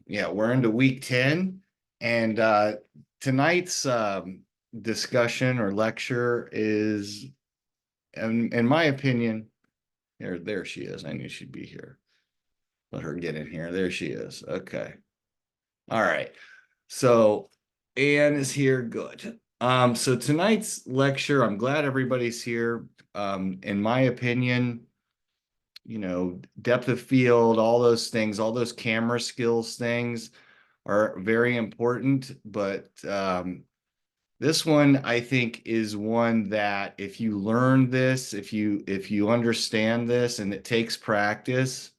Yeah, we're into week 10, and tonight's discussion or lecture is, in my opinion, there she is. I knew she'd be here. Let her get in here. There she is. Okay. All right. So Anne is here. Good. So tonight's lecture, I'm glad everybody's here. In my opinion, depth of field, all those things, all those camera skills things are very important. But this one, I think, is one that if you learn this, if you understand this, and it takes practice,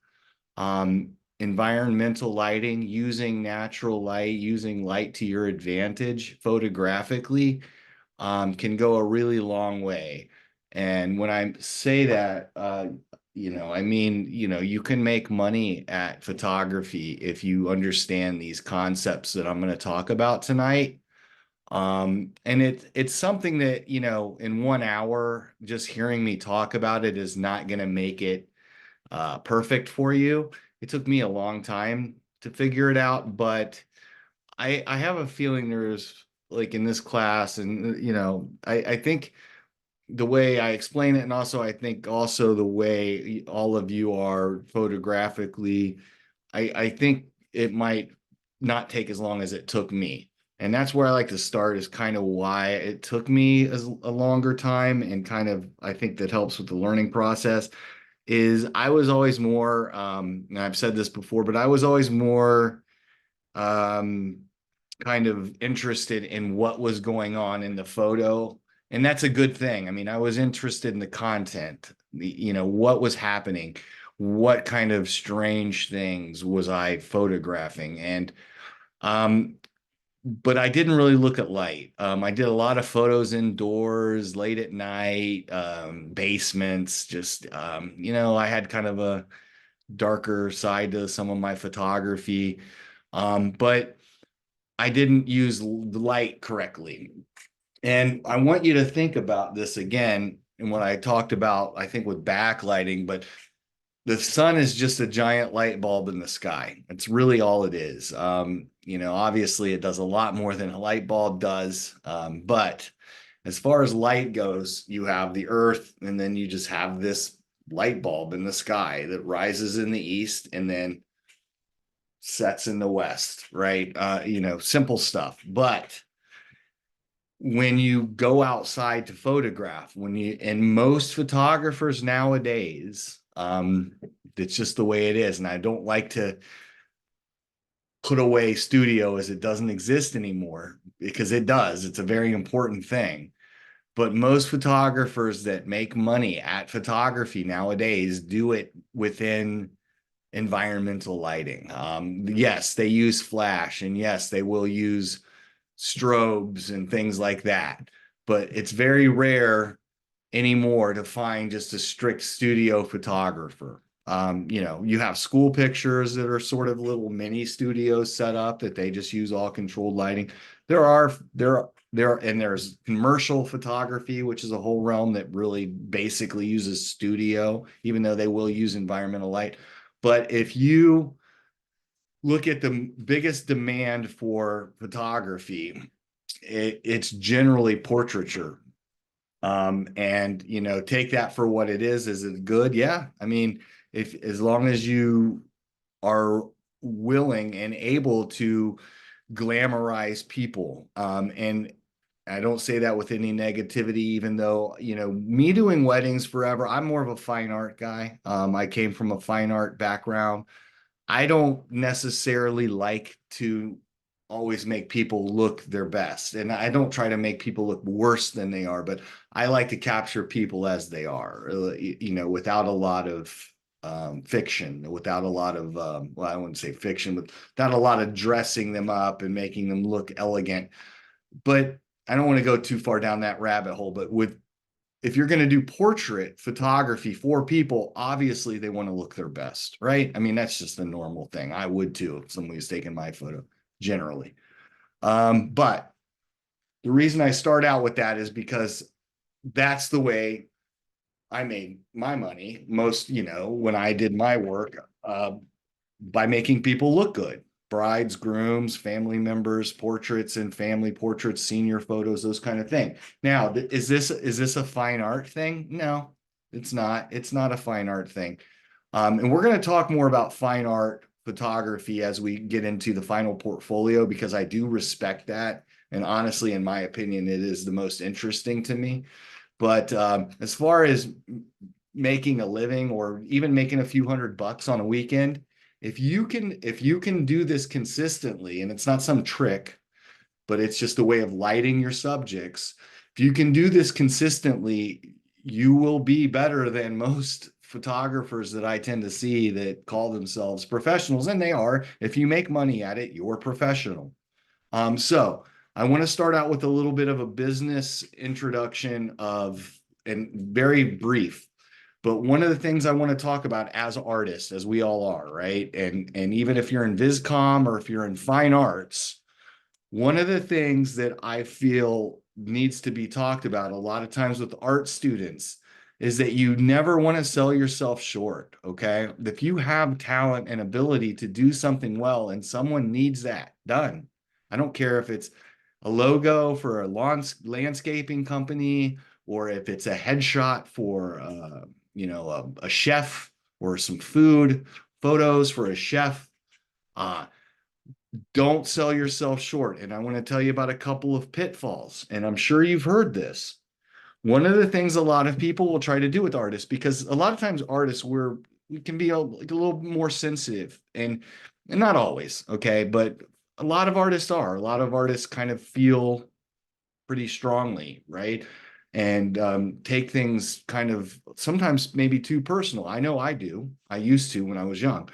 environmental lighting, using natural light, using light to your advantage photographically, can go a really long way. And when I say that, I mean, you can make money at photography if you understand these concepts that I'm going to talk about tonight. And it's something that, in 1 hour, just hearing me talk about it is not going to make it perfect for you. It took me a long time to figure it out, but I have a feeling there's, like, in this class, and I think the way I explain it, and also I think also the way all of you are photographically, I think it might not take as long as it took me. And that's where I like to start, is kind of why it took me a longer time, and kind of I think that helps with the learning process. Is I was always more, and I've said this before, but I was always more um, kind of interested in what was going on in the photo. And that's a good thing. I mean, I was interested in the content, what was happening, what kind of strange things was I photographing. And but I didn't really look at light. I did a lot of photos indoors, late at night, basements, just I had kind of a darker side to some of my photography. But I didn't use the light correctly. And I want you to think about this again, and what I talked about, I think, with backlighting, but the sun is just a giant light bulb in the sky. It's really all it is. Obviously it does a lot more than a light bulb does. But as far as light goes, you have the earth, and then you just have this light bulb in the sky that rises in the east and then sets in the west, right? Simple stuff. But when you go outside to photograph, and most photographers nowadays, it's just the way it is. And I don't like to put away studio as it doesn't exist anymore, because it does. It's a very important thing. But most photographers that make money at photography nowadays do it within environmental lighting. Yes, they use flash, and yes, they will use strobes and things like that. But it's very rare anymore to find just a strict studio photographer. You have school pictures that are sort of little mini studios set up that they just use all controlled lighting. And there's commercial photography, which is a whole realm that really basically uses studio, even though they will use environmental light. But if you look at the biggest demand for photography, it's generally portraiture. And take that for what it is. Is it good? Yeah. I mean, if as long as you are willing and able to glamorize people, and I don't say that with any negativity, even though, me doing weddings forever, I'm more of a fine art guy. I came from a fine art background. I don't necessarily like to always make people look their best. And I don't try to make people look worse than they are, but I like to capture people as they are, without a lot of fiction, without a lot of, well, I wouldn't say fiction, but without a lot of dressing them up and making them look elegant. But I don't want to go too far down that rabbit hole, but if you're going to do portrait photography for people, obviously they want to look their best, right? I mean, that's just a normal thing. I would too if somebody was taking my photo, generally. But the reason I start out with that is because that's the way I made my money most, when I did my work, by making people look good. brides, grooms, family members, portraits and family portraits, senior photos, those kind of thing. Now, is this a fine art thing? No, it's not. It's not a fine art thing. And we're going to talk more about fine art photography as we get into the final portfolio, because I do respect that. And honestly, in my opinion, it is the most interesting to me. But as far as making a living or even making a few $100 on a weekend, if you can do this consistently, and it's not some trick, but it's just a way of lighting your subjects. If you can do this consistently, you will be better than most photographers that I tend to see that call themselves professionals, and they are. If you make money at it, you're professional. So I want to start out with a little bit of a business introduction and very brief. But one of the things I want to talk about as artists, as we all are, right? And even if you're in Viscom or if you're in fine arts, one of the things that I feel needs to be talked about a lot of times with art students is that you never want to sell yourself short, okay? If you have talent and ability to do something well and someone needs that done, I don't care if it's a logo for a landscaping company or if it's a headshot for a chef or some food photos for a chef. Uh, don't sell yourself short. And I want to tell you about a couple of pitfalls. And I'm sure you've heard this. One of the things a lot of people will try to do with artists, because a lot of times artists, we can be like a little more sensitive and not always, okay, but a lot of artists are. A lot of artists kind of feel pretty strongly, right? And take things kind of sometimes maybe too personal. I know I do. I used to when I was young,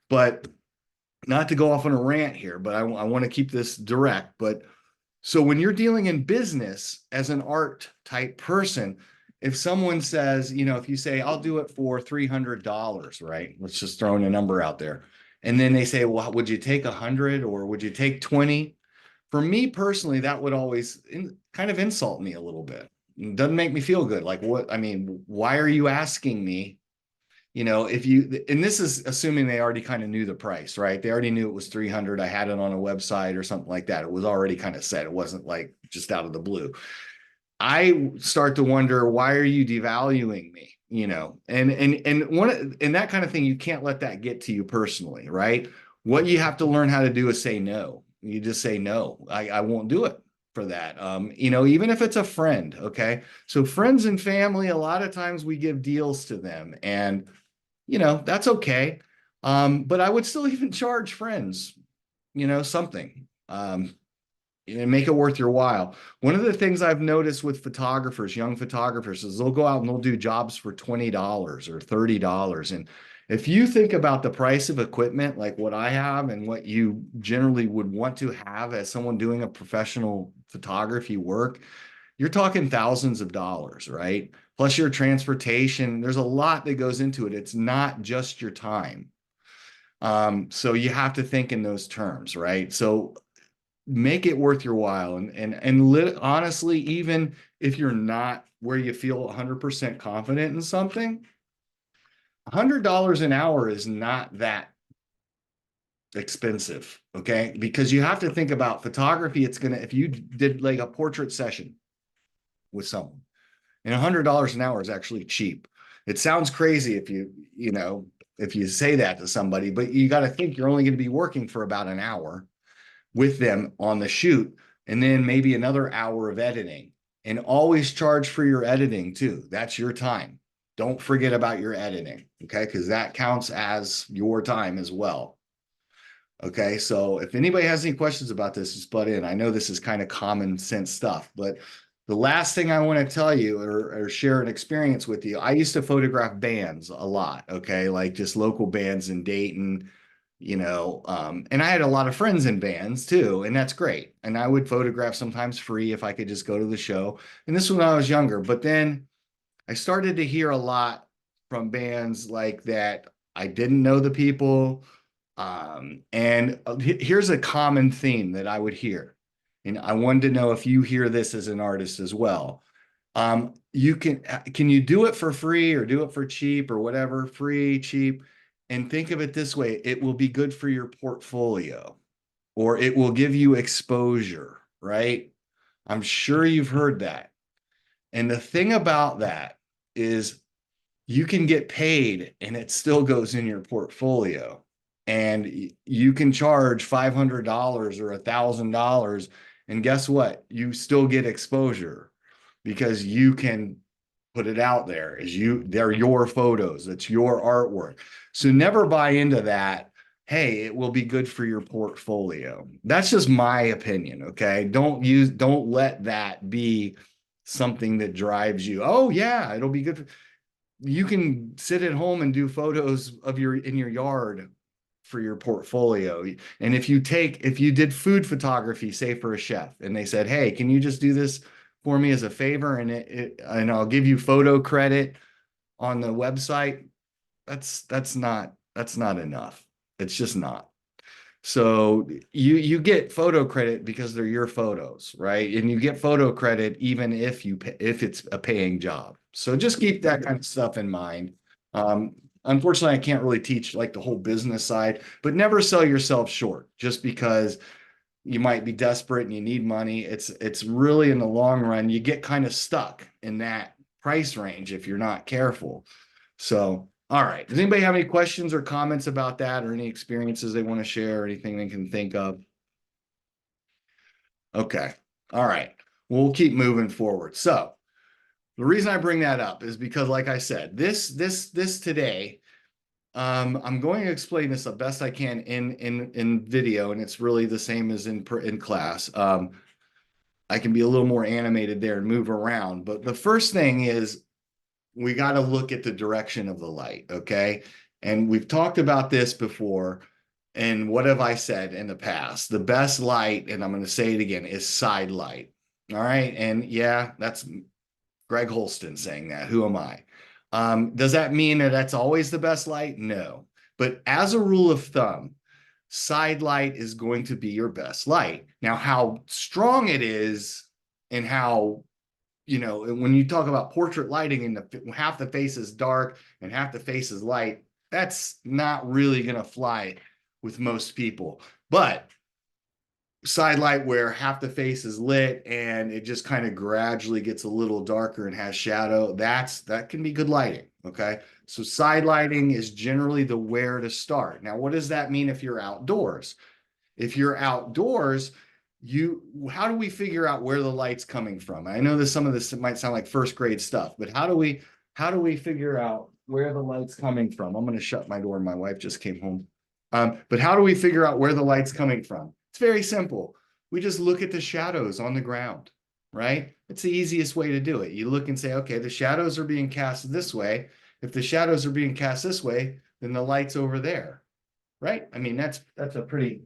but not to go off on a rant here, but I want to keep this direct. But so when you're dealing in business as an art type person, if someone says, if you say, I'll do it for $300, right? Let's just throw in a number out there. And then they say, well, would you take 100 or would you take 20? For me personally, that would always kind of insult me a little bit. It doesn't make me feel good. Like, what? I mean, why are you asking me? If you, and this is assuming they already kind of knew the price, right? They already knew it was 300. I had it on a website or something like that. It was already kind of set. It wasn't like just out of the blue. I start to wonder, why are you devaluing me? And that kind of thing, you can't let that get to you personally, right? What you have to learn how to do is say no. You just say no. I won't do it for that. Even if it's a friend, okay? So friends and family, a lot of times we give deals to them, and that's okay. But I would still even charge friends, something. And make it worth your while. One of the things I've noticed with photographers, young photographers, is they'll go out and they'll do jobs for $20 or $30. And if you think about the price of equipment, like what I have and what you generally would want to have as someone doing a professional photography work, you're talking thousands of dollars, right? Plus your transportation. There's a lot that goes into it. It's not just your time. So you have to think in those terms, right? So make it worth your while. And honestly, even if you're not where you feel 100% confident in something, $100 an hour is not that expensive, okay? Because you have to think about photography. If you did like a portrait session with someone, and $100 an hour is actually cheap. It sounds crazy if you say that to somebody, but you got to think you're only going to be working for about an hour with them on the shoot, and then maybe another hour of editing. And always charge for your editing too. That's your time. Don't forget about your editing, okay? Because that counts as your time as well. Okay, so if anybody has any questions about this, just butt in. I know this is kind of common sense stuff, but the last thing I want to tell you or share an experience with you, I used to photograph bands a lot, okay? Like just local bands in Dayton, and I had a lot of friends in bands too, and that's great. And I would photograph sometimes free if I could just go to the show. And this was when I was younger, but then I started to hear a lot from bands like that. I didn't know the people. And here's a common theme that I would hear. And I wanted to know if you hear this as an artist as well. Can you do it for free or do it for cheap or whatever, free, cheap? And think of it this way, it will be good for your portfolio, or it will give you exposure, right? I'm sure you've heard that. And the thing about that is you can get paid and it still goes in your portfolio. And you can charge $500 or $1,000. And guess what? You still get exposure because you can put it out there as they're your photos, it's your artwork. So never buy into that. Hey, it will be good for your portfolio. That's just my opinion. Okay. Don't let that be something that drives you. Oh yeah, it'll be good. You can sit at home and do photos of in your yard for your portfolio. And if you did food photography, say for a chef, and they said, hey, can you just do this for me as a favor, and I'll give you photo credit on the website, that's not enough. It's just not. So you get photo credit because they're your photos, right? And you get photo credit even if if it's a paying job. So just keep that kind of stuff in mind. Unfortunately, I can't really teach like the whole business side, but never sell yourself short just because you might be desperate and you need money. It's really in the long run, you get kind of stuck in that price range if you're not careful. So, all right. Does anybody have any questions or comments about that, or any experiences they want to share, or anything they can think of? Okay. All right. We'll keep moving forward. So the reason I bring that up is because, like I said, this today, I'm going to explain this the best I can in video, and it's really the same as in class. I can be a little more animated there and move around, but the first thing is we got to look at the direction of the light, okay? And we've talked about this before. And what have I said in the past? The best light, and I'm going to say it again, is side light. All right. And yeah, that's Greg Holston saying that. Who am I? Does that mean that that's always the best light? No. But as a rule of thumb, side light is going to be your best light. Now, how strong it is and how, when you talk about portrait lighting and half the face is dark and half the face is light, that's not really going to fly with most people. But side light where half the face is lit and it just kind of gradually gets a little darker and has shadow, that can be good lighting. Okay. So side lighting is generally the where to start. Now, what does that mean if you're outdoors? If you're outdoors, how do we figure out where the light's coming from? I know some of this might sound like first grade stuff, but how do we figure out where the light's coming from? I'm going to shut my door. My wife just came home. But how do we figure out where the light's coming from? It's very simple. We just look at the shadows on the ground, right? It's the easiest way to do it. You look and say, okay, the shadows are being cast this way. If the shadows are being cast this way, then the light's over there, right? I mean, that's a pretty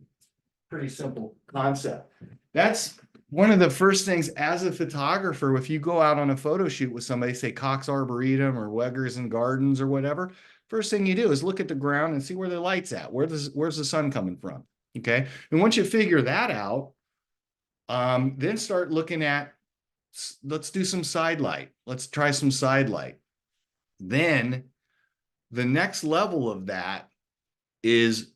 simple concept. That's one of the first things as a photographer. If you go out on a photo shoot with somebody, say Cox Arboretum or Weggers and Gardens or whatever, first thing you do is look at the ground and see where the light's at. Where's the sun coming from? Okay. And once you figure that out, then start looking at, let's do some side light. Let's try some side light. Then the next level of that is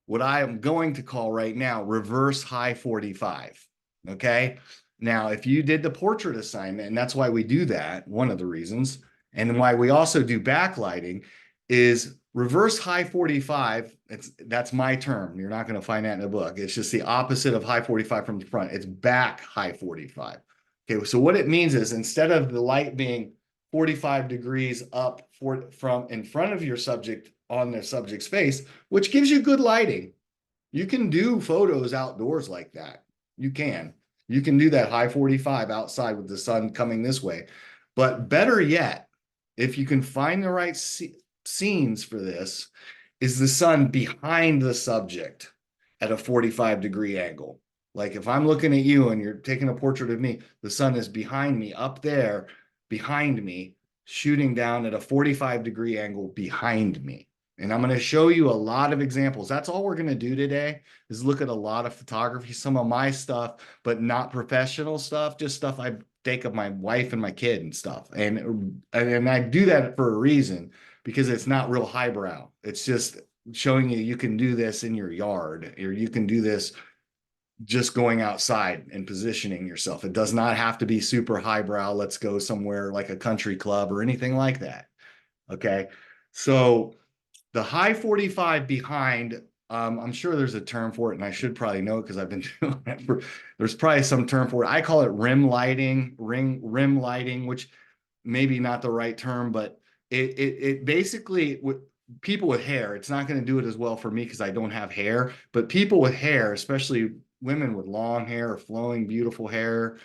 what I am going to call right now reverse high 45. Okay. Now, if you did the portrait assignment, and that's why we do that, one of the reasons, and why we also do backlighting is reverse high 45. That's my term. You're not going to find that in the book. It's just the opposite of high 45 from the front. It's back high 45. Okay. So what it means is instead of the light being 45 degrees up from in front of your subject on their subject's face, which gives you good lighting. You can do photos outdoors like that. You can do that high 45 outside with the sun coming this way. But better yet, if you can find the right scenes for this, is the sun behind the subject at a 45-degree angle. Like if I'm looking at you and you're taking a portrait of me, the sun is behind me, up there, behind me, shooting down at a 45-degree angle behind me. And I'm going to show you a lot of examples. That's all we're going to do today is look at a lot of photography, some of my stuff, but not professional stuff, just stuff I take of my wife and my kid and stuff. And I do that for a reason, because it's not real highbrow. It's just showing you can do this in your yard, or you can do this just going outside and positioning yourself. It does not have to be super highbrow. Let's go somewhere like a country club or anything like that. Okay. So the high 45 behind, I'm sure there's a term for it, and I should probably know it because I've been doing it for, there's probably some term for it. I call it rim lighting, which maybe not the right term, but it basically, with people with hair, it's not going to do it as well for me because I don't have hair, but people with hair, especially women with long hair or flowing, beautiful hair,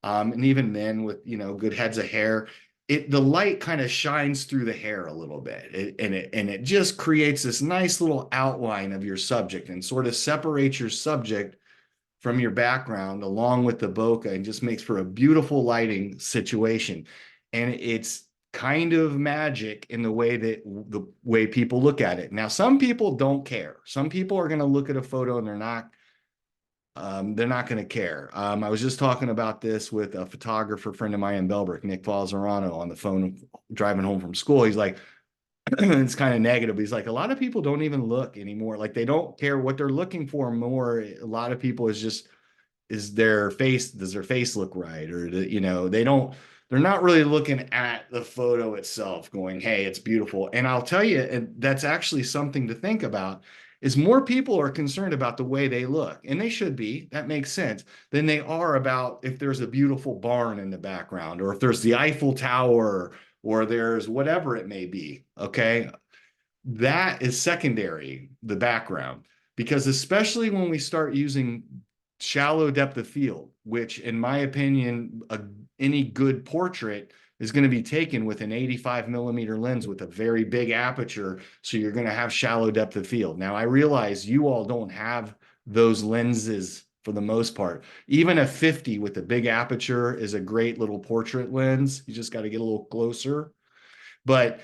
and even men with, you know, good heads of hair, the light kind of shines through the hair a little bit, and it just creates this nice little outline of your subject and sort of separates your subject from your background along with the bokeh, and just makes for a beautiful lighting situation. And it's kind of magic in the way people look at it. Now, some people don't care. Some people are going to look at a photo and they're not going to care. I was just talking about this with a photographer friend of mine in Bellbrook, Nick Falzerano, on the phone driving home from school. He's like, it's kind of negative. He's like, a lot of people don't even look anymore. Like, they don't care what they're looking for more. A lot of people is just, does their face look right? Or, you know, they're not really looking at the photo itself going, hey, it's beautiful. And I'll tell you, and that's actually something to think about, is more people are concerned about the way they look, and they should be, that makes sense, than they are about if there's a beautiful barn in the background, or if there's the Eiffel Tower, or there's whatever it may be. Okay. That is secondary, the background, because especially when we start using shallow depth of field, which in my opinion, any good portrait is going to be taken with an 85mm lens with a very big aperture. So you're going to have shallow depth of field. Now, I realize you all don't have those lenses for the most part. Even a 50 with a big aperture is a great little portrait lens. You just got to get a little closer. But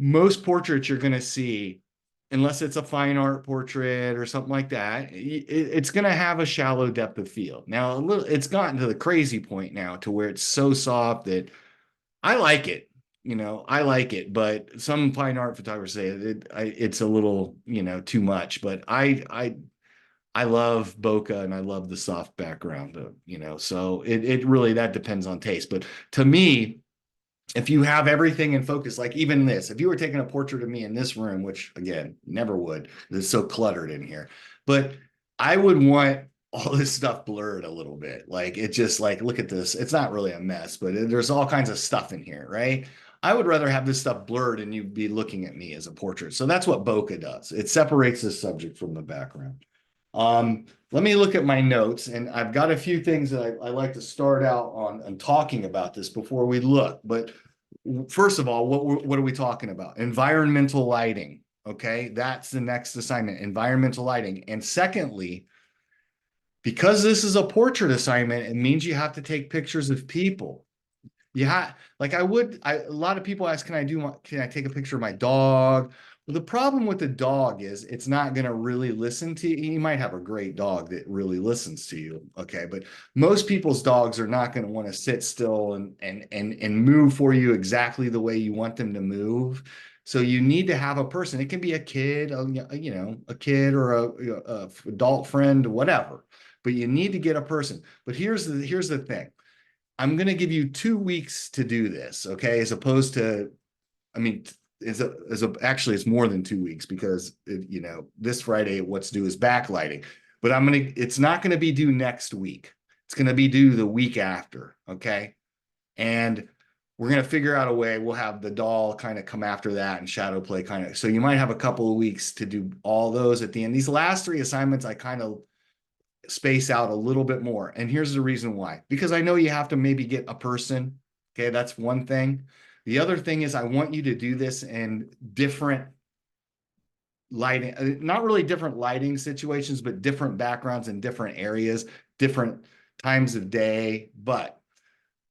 most portraits you're going to see, unless it's a fine art portrait or something like that, it's going to have a shallow depth of field. Now, it's gotten to the crazy point now to where it's so soft that I like it. You know, I like it, but some fine art photographers say it's a little, you know, too much. But I love bokeh, and I love the soft background, you know, so it really, that depends on taste. But to me, if you have everything in focus, like even this, if you were taking a portrait of me in this room, which again, never would, it's so cluttered in here, but I would want all this stuff blurred a little bit. Like, it just, like, look at this. It's not really a mess, but there's all kinds of stuff in here, right? I would rather have this stuff blurred and you be looking at me as a portrait. So that's what bokeh does. It separates the subject from the background. Let me look at my notes, and I've got a few things that I like to start out on and talking about this before we look. But first of all, what are we talking about? Environmental lighting. Okay, that's the next assignment, environmental lighting. And secondly, because this is a portrait assignment, it means you have to take pictures of people. You have, like, a lot of people ask, can I take a picture of my dog? Well, the problem with the dog is it's not going to really listen to you. You might have a great dog that really listens to you. Okay. But most people's dogs are not going to want to sit still and move for you exactly the way you want them to move. So you need to have a person. It can be a kid, you know, a kid or a adult friend, whatever, but you need to get a person. But here's the thing. I'm going to give you 2 weeks to do this, okay? As opposed to, I mean, actually, it's more than 2 weeks, because you know, this Friday, what's due is backlighting. But it's not going to be due next week. It's going to be due the week after, okay? And we're going to figure out a way. We'll have the doll kind of come after that, and shadow play kind of. So you might have a couple of weeks to do all those at the end. These last 3 assignments, I kind of space out a little bit more. And here's the reason why. Because I know you have to maybe get a person. Okay, that's one thing. The other thing is, I want you to do this in different lighting, not really different lighting situations, but different backgrounds in different areas, different times of day. But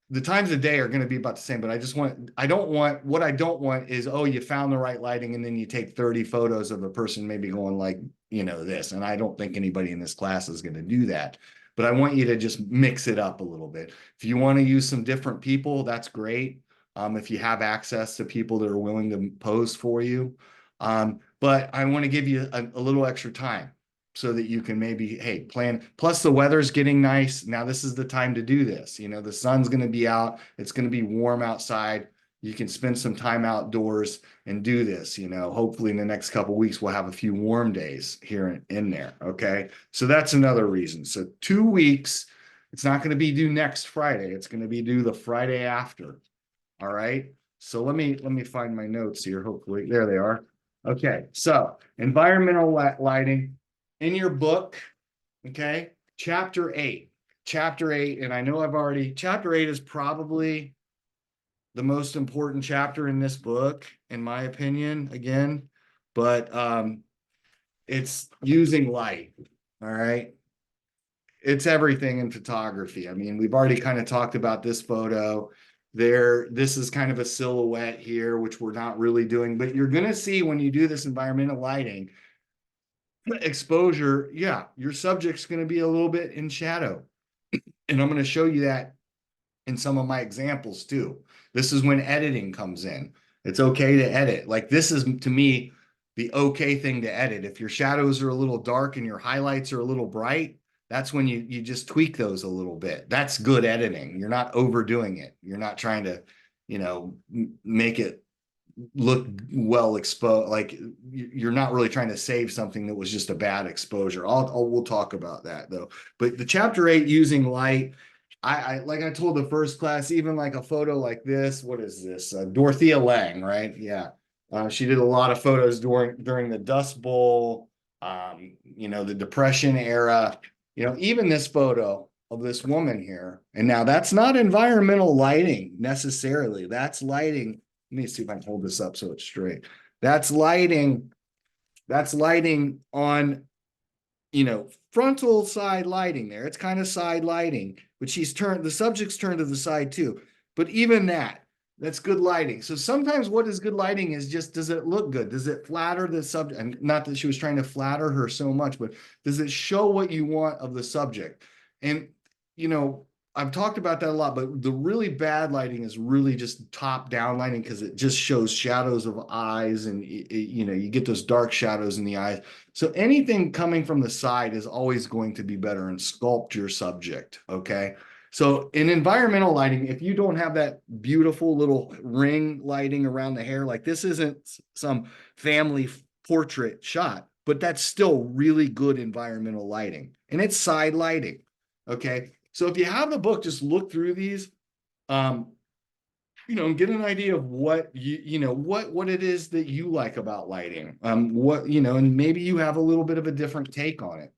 the times of day are going to be about the same. But I don't want is, oh, you found the right lighting, and then you take 30 photos of a person maybe going like, you know, this. And I don't think anybody in this class is going to do that. But I want you to just mix it up a little bit. If you want to use some different people, that's great. if you have access to people that are willing to pose for you. But I want to give you a little extra time so that you can maybe, hey, plan. Plus the weather's getting nice. Now this is the time to do this. You know, the sun's going to be out. It's going to be warm outside. You can spend some time outdoors and do this. You know, hopefully in the next couple of weeks, we'll have a few warm days here in there. Okay. So that's another reason. So 2 weeks, it's not going to be due next Friday. It's going to be due the Friday after. All right. So let me find my notes here. Hopefully there they are. Okay. So environmental lighting in your book. Okay. Chapter 8, and I know chapter 8 is probably the most important chapter in this book, in my opinion, again, but it's using light. All right. It's everything in photography. I mean, we've already kind of talked about this photo there. This is kind of a silhouette here, which we're not really doing, but you're going to see when you do this environmental lighting exposure, yeah, your subject's going to be a little bit in shadow. And I'm going to show you that in some of my examples too. This is when editing comes in. It's okay to edit. Like this is, to me, the okay thing to edit. If your shadows are a little dark and your highlights are a little bright, that's when you just tweak those a little bit. That's good editing. You're not overdoing it. You're not trying to, you know, make it look well exposed. Like you're not really trying to save something that was just a bad exposure. We'll talk about that though. But the chapter 8, using light, I like I told the first class, even like a photo like this, what is this? Dorothea Lange, right? Yeah. She did a lot of photos during the Dust Bowl, you know, the Depression era, you know, even this photo of this woman here. And now that's not environmental lighting necessarily. That's lighting. Let me see if I can hold this up so it's straight. That's lighting on, you know, frontal side lighting there. It's kind of side lighting, but the subject's turned to the side too. But even that's good lighting. So sometimes what is good lighting is just, does it look good? Does it flatter the subject? And not that she was trying to flatter her so much, but does it show what you want of the subject? And, you know, I've talked about that a lot, but the really bad lighting is really just top down lighting because it just shows shadows of eyes and, you know, you get those dark shadows in the eyes. So anything coming from the side is always going to be better and sculpt your subject. Okay. So in environmental lighting, if you don't have that beautiful little ring lighting around the hair, like this isn't some family portrait shot, but that's still really good environmental lighting and it's side lighting. Okay. So if you have the book, just look through these, you know, and get an idea of what you know, what it is that you like about lighting. What, you know, and maybe you have a little bit of a different take on it.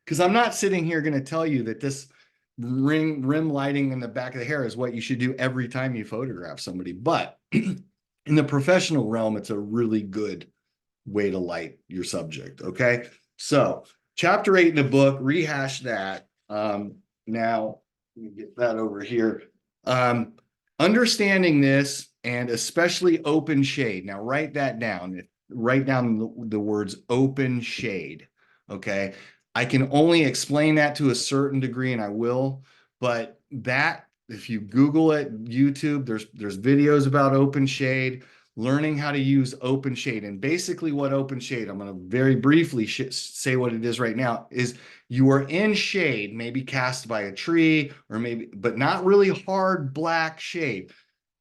Because I'm not sitting here going to tell you that this rim lighting in the back of the hair is what you should do every time you photograph somebody. But in the professional realm, it's a really good way to light your subject. Okay. So chapter 8 in the book, rehash that. Now let me get that over here. Understanding this, and especially open shade. Now write that down. Write down the words open shade. Okay. I can only explain that to a certain degree, and I will, but that, if you Google it, YouTube, there's videos about open shade, learning how to use open shade. And basically what open shade, I'm going to very briefly say what it is right now, is you are in shade, maybe cast by a tree or maybe, but not really hard black shade.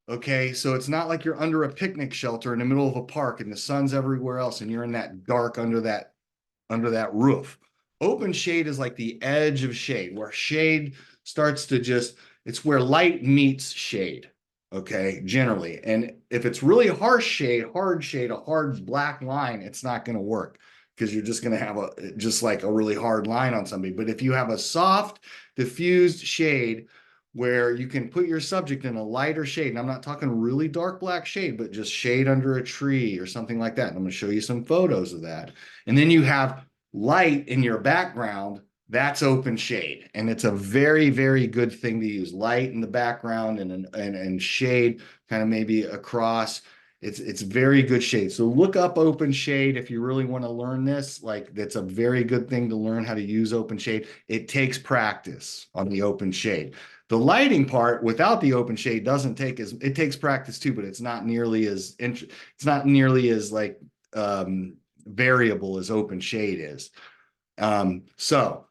Okay, so it's not like you're under a picnic shelter in the middle of a park and the sun's everywhere else and you're in that dark under that roof. Open shade is like the edge of shade, where shade starts to just, it's where light meets shade. Okay, generally. And if it's really harsh shade, a hard black line, it's not going to work because you're just going to have just like a really hard line on somebody. But if you have a soft, diffused shade where you can put your subject in a lighter shade, and I'm not talking really dark black shade, but just shade under a tree or something like that. And I'm going to show you some photos of that. And then you have light in your background, that's open shade. And it's a very, very good thing to use. Light in the background and shade kind of maybe across. It's very good shade. So look up OpenShade if you really want to learn this. Like that's a very good thing to learn how to use OpenShade. It takes practice on the OpenShade. The lighting part without the OpenShade doesn't take as it takes practice too, but it's not nearly as it's not nearly as like variable as OpenShade is. So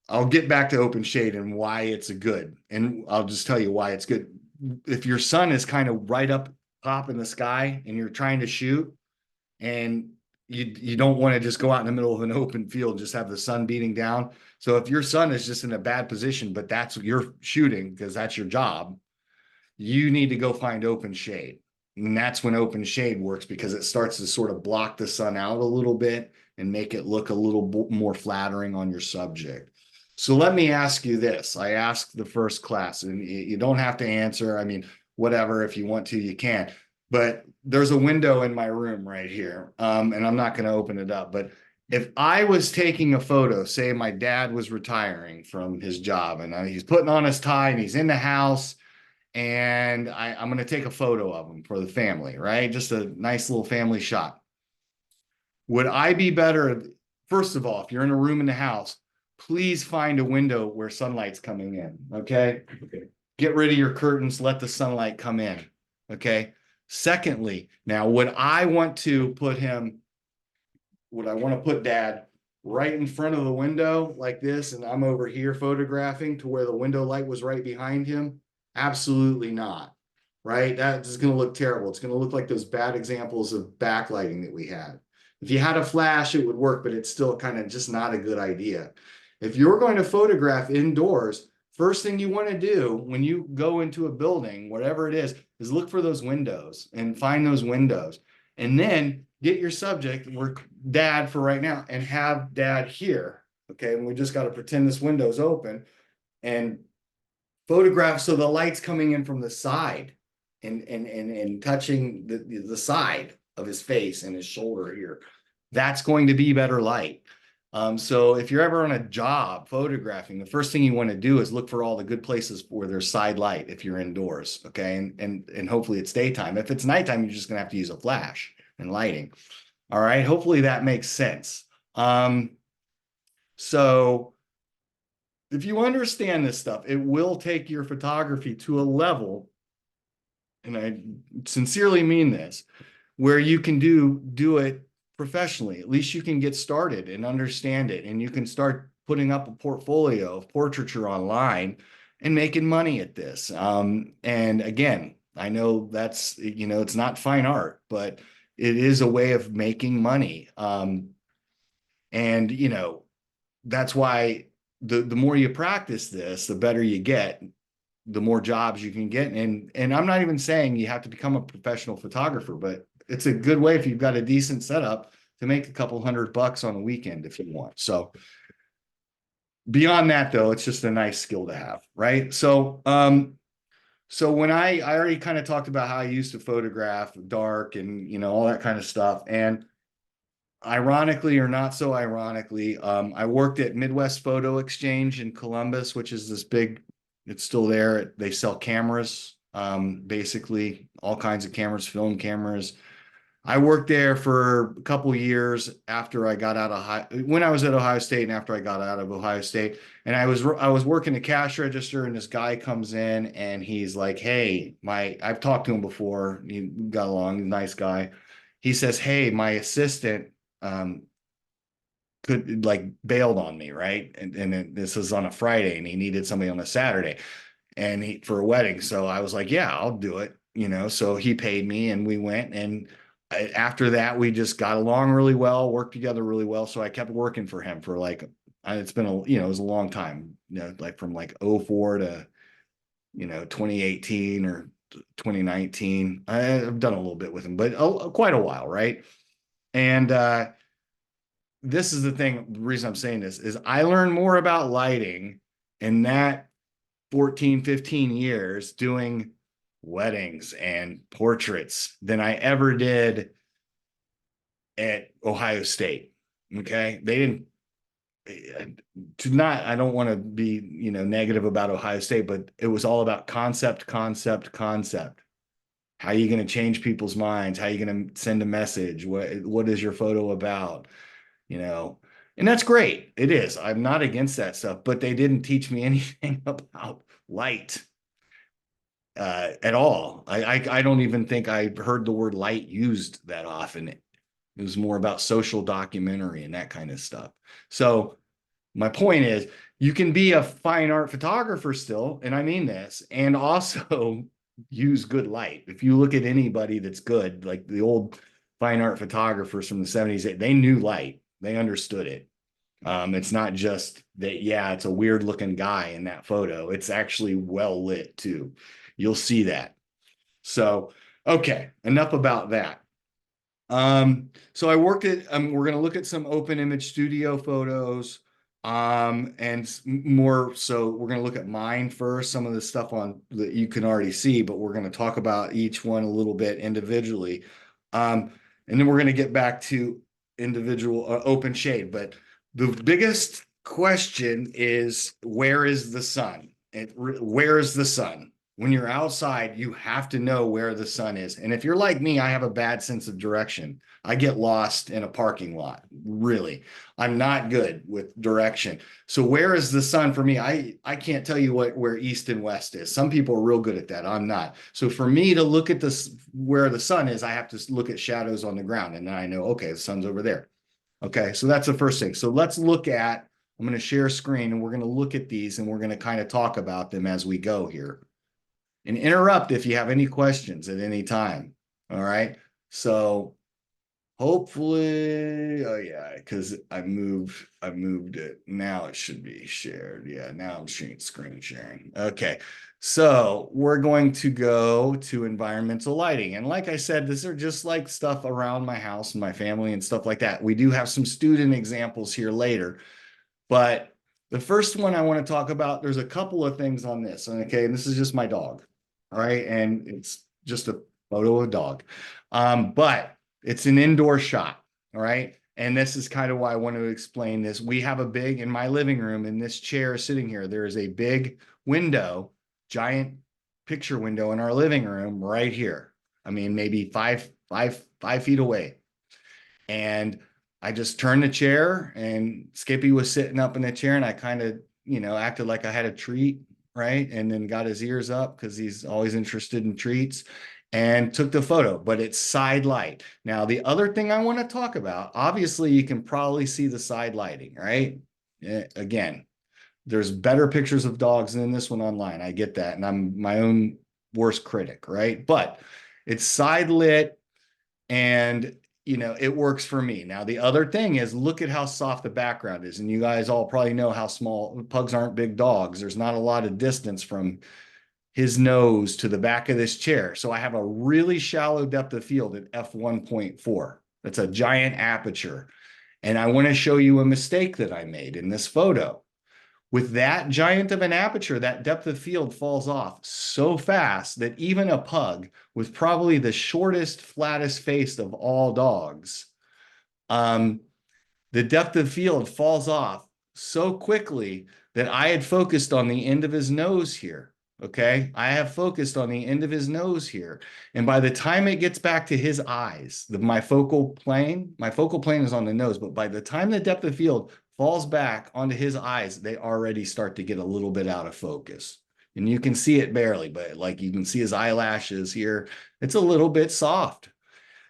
I'll get back to OpenShade and why it's a good, and I'll just tell you why it's good. If your sun is kind of right up top in the sky and you're trying to shoot and you don't want to just go out in the middle of an open field and just have the sun beating down. So if your sun is just in a bad position, but that's what you're shooting because that's your job, you need to go find OpenShade. And that's when OpenShade works because it starts to sort of block the sun out a little bit and make it look a little more flattering on your subject. So let me ask you this. I asked the first class, and you don't have to answer. I mean, whatever, if you want to, you can. But there's a window in my room right here, and I'm not going to open it up. But if I was taking a photo, say my dad was retiring from his job and he's putting on his tie and he's in the house and I'm going to take a photo of him for the family, right? Just a nice little family shot. Would I be better? First of all, if you're in a room in the house, please find a window where sunlight's coming in. Okay. Get rid of your curtains, let the sunlight come in. Okay. Secondly, now would I want to put dad right in front of the window like this, and I'm over here photographing to where the window light was right behind him? Absolutely not. Right? That's going to look terrible. It's going to look like those bad examples of backlighting that we had. If you had a flash, it would work, but it's still kind of just not a good idea. If you're going to photograph indoors, first thing you want to do when you go into a building, whatever it is look for those windows and find those windows. And then get your subject, work dad for right now, and have dad here. Okay. And we just got to pretend this window's open and photograph so the light's coming in from the side and touching the side of his face and his shoulder here. That's going to be better light. So if you're ever on a job photographing, the first thing you want to do is look for all the good places where there's side light if you're indoors. Okay. And hopefully it's daytime. If it's nighttime, you're just going to have to use a flash and lighting. All right. Hopefully that makes sense. So if you understand this stuff, it will take your photography to a level, and I sincerely mean this, where you can do it professionally. At least you can get started and understand it, and you can start putting up a portfolio of portraiture online and making money at this. And again, I know that's, it's not fine art, but it is a way of making money. And that's why the more you practice this, the better you get, the more jobs you can get. And I'm not even saying you have to become a professional photographer, but it's a good way if you've got a decent setup to make a couple $100 on a weekend if you want. So beyond that though, it's just a nice skill to have, right? So so when I already kind of talked about how I used to photograph dark and all that kind of stuff. And ironically or not so ironically, I worked at Midwest Photo Exchange in Columbus, which is this big, it's still there. They sell cameras, basically all kinds of cameras, film cameras. I worked there for a couple of years after I got out of when I was at Ohio State and after I got out of Ohio State. And I was working the cash register, and this guy comes in and he's like, "Hey, I've talked to him before. He got along, nice guy." He says, "Hey, my assistant could bailed on me, right? And this was on a Friday, and he needed somebody on a Saturday, and for a wedding. So I was like, yeah, I'll do it. So he paid me, and we went. And after that, we just got along really well, worked together really well. So I kept working for him for it's been it was a long time, from 04 to 2018 or 2019. I've done a little bit with him, but quite a while, right? And this is the reason I'm saying this is I learned more about lighting in that 14, 15 years doing weddings and portraits than I ever did at Ohio State. Okay. They didn't, I don't want to be, negative about Ohio State, but it was all about concept. How are you going to change people's minds? How are you going to send a message? What is your photo about? You know, and that's great. It is. I'm not against that stuff, but they didn't teach me anything about light at all. I don't even think I heard the word light used that often. It was more about social documentary and that kind of stuff. So my point is, you can be a fine art photographer still, and I mean this, and also use good light. If you look at anybody that's good, like the old fine art photographers from the 70s, they knew light. They understood it. It's not just that, yeah, it's a weird looking guy in that photo. It's actually well lit too. You'll see that. So, okay, enough about that. So I worked at, we're going to look at some open image studio photos. And more so we're going to look at mine first, some of the stuff on that you can already see, but we're going to talk about each one a little bit individually. And then we're going to get back to individual open shade. But the biggest question is, where is the sun? Where is the sun? When you're outside, you have to know where the sun is. And if you're like me, I have a bad sense of direction. I get lost in a parking lot. Really, I'm not good with direction. So where is the sun for me? I can't tell you where east and west is. Some people are real good at that. I'm not. So for me to look at this where the sun is, I have to look at shadows on the ground, and then I know, okay, the sun's over there. Okay, so that's the first thing. So let's look at, I'm going to share screen, and we're going to look at these, and we're going to kind of talk about them as we go here. And interrupt if you have any questions at any time. All right. So hopefully, oh yeah, because I moved it. Now it should be shared. Yeah, now I'm screen sharing. Okay. So we're going to go to environmental lighting. And like I said, these are just like stuff around my house and my family and stuff like that. We do have some student examples here later, but the first one I want to talk about, there's a couple of things on this. Okay, and this is just my dog. All right, and it's just a photo of a dog. But it's an indoor shot. All right. And this is kind of why I want to explain this. We have a big, in my living room, and this chair sitting here, there is a big window, giant picture window in our living room right here. I mean, maybe five feet away. And I just turned the chair, and Skippy was sitting up in the chair, and I kind of, acted like I had a treat, right? And then got his ears up because he's always interested in treats, and took the photo, but it's side light. Now, the other thing I want to talk about, obviously you can probably see the side lighting, right? Again, there's better pictures of dogs than this one online. I get that. And I'm my own worst critic, right? But it's side lit, and it works for me. Now, the other thing is, look at how soft the background is. And you guys all probably know how small pugs aren't big dogs. There's not a lot of distance from his nose to the back of this chair. So I have a really shallow depth of field at f1.4. That's a giant aperture. And I want to show you a mistake that I made in this photo. With that giant of an aperture, that depth of field falls off so fast that even a pug with probably the shortest, flattest face of all dogs, the depth of field falls off so quickly that I had focused on the end of his nose here. Okay, I have focused on the end of his nose here. And by the time it gets back to his eyes, my focal plane is on the nose, but by the time the depth of field falls back onto his eyes, they already start to get a little bit out of focus. And you can see it barely, but like you can see his eyelashes here, it's a little bit soft.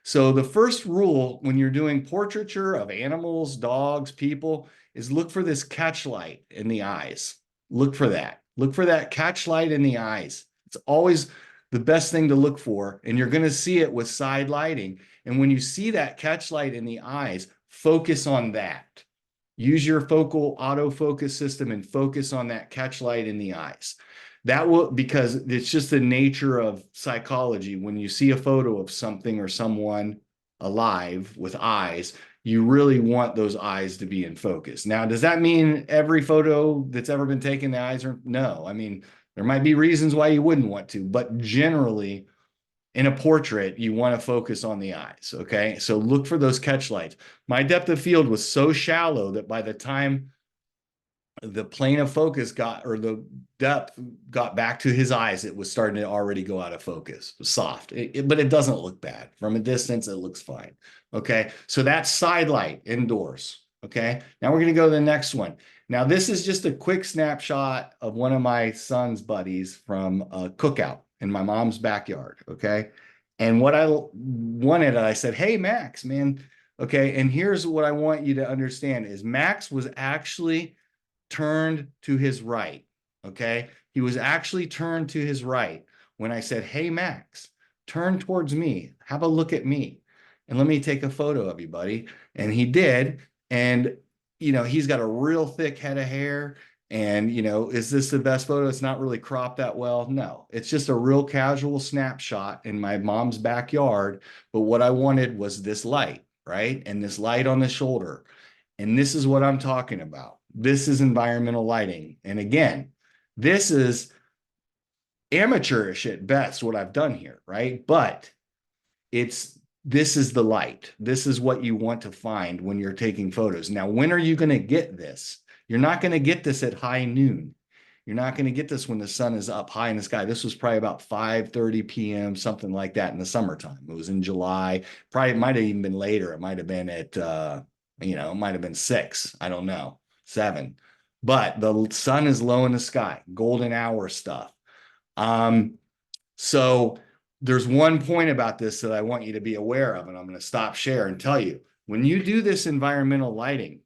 So the first rule when you're doing portraiture of animals, dogs, people, is look for this catch light in the eyes. Look for that. Look for that catch light in the eyes. It's always the best thing to look for, and you're going to see it with side lighting. And when you see that catch light in the eyes, focus on that. Use your focal autofocus system and focus on that catch light in the eyes. That will, because it's just the nature of psychology. When you see a photo of something or someone alive with eyes, you really want those eyes to be in focus. Now, does that mean every photo that's ever been taken, the eyes are? No. I mean, there might be reasons why you wouldn't want to, but generally in a portrait, you want to focus on the eyes. Okay. So look for those catch lights. My depth of field was so shallow that by the time the plane of focus got, or the depth got back to his eyes. It was starting to already go out of focus. It was soft, but it doesn't look bad. From a distance, it looks fine. Okay, so that's side light indoors. Okay, now we're going to go to the next one. Now, this is just a quick snapshot of one of my son's buddies from a cookout in my mom's backyard. Okay, and what I wanted, I said, hey, Max, man. Okay, and here's what I want you to understand is Max was actually turned to his right. Okay. He was actually turned to his right when I said, hey, Max, turn towards me. Have a look at me. And let me take a photo of you, buddy. And he did. And, he's got a real thick head of hair. And, is this the best photo? It's not really cropped that well. No, it's just a real casual snapshot in my mom's backyard. But what I wanted was this light, right? And this light on the shoulder. And this is what I'm talking about. This is environmental lighting. And again, this is amateurish at best, what I've done here, right? But this is the light. This is what you want to find when you're taking photos. Now, when are you going to get this? You're not going to get this at high noon. You're not going to get this when the sun is up high in the sky. This was probably about 5:30 p.m., something like that in the summertime. It was in July. Probably it might have even been later. It might have been at, it might have been 6. I don't know. 7, but the sun is low in the sky, golden hour stuff. So there's one point about this that I want you to be aware of, and I'm going to stop share and tell you, when you do this environmental lighting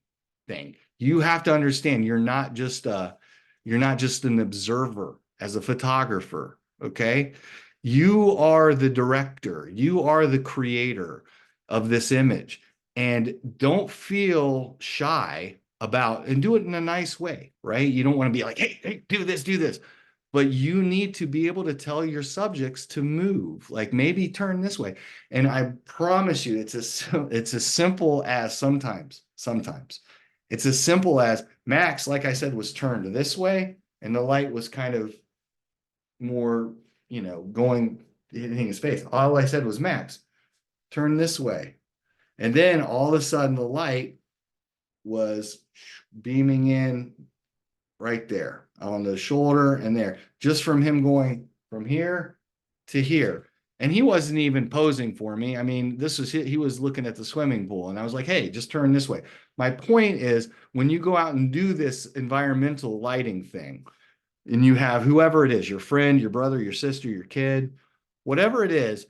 thing, you have to understand you're not just an observer as a photographer. Okay. You are the director. You are the creator of this image, and don't feel shy about, and do it in a nice way, right? You don't want to be like, hey, do this. But you need to be able to tell your subjects to move, like maybe turn this way. And I promise you, it's as simple as sometimes it's as simple as Max, like I said, was turned this way, and the light was kind of more, going, hitting his face. All I said was, Max, turn this way. And then all of a sudden the light was beaming in right there on the shoulder and there, just from him going from here to here. And he wasn't even posing for me. I mean, he was looking at the swimming pool, and I was like, hey, just turn this way. My point is, when you go out and do this environmental lighting thing, and you have whoever it is, your friend, your brother, your sister, your kid, whatever it is,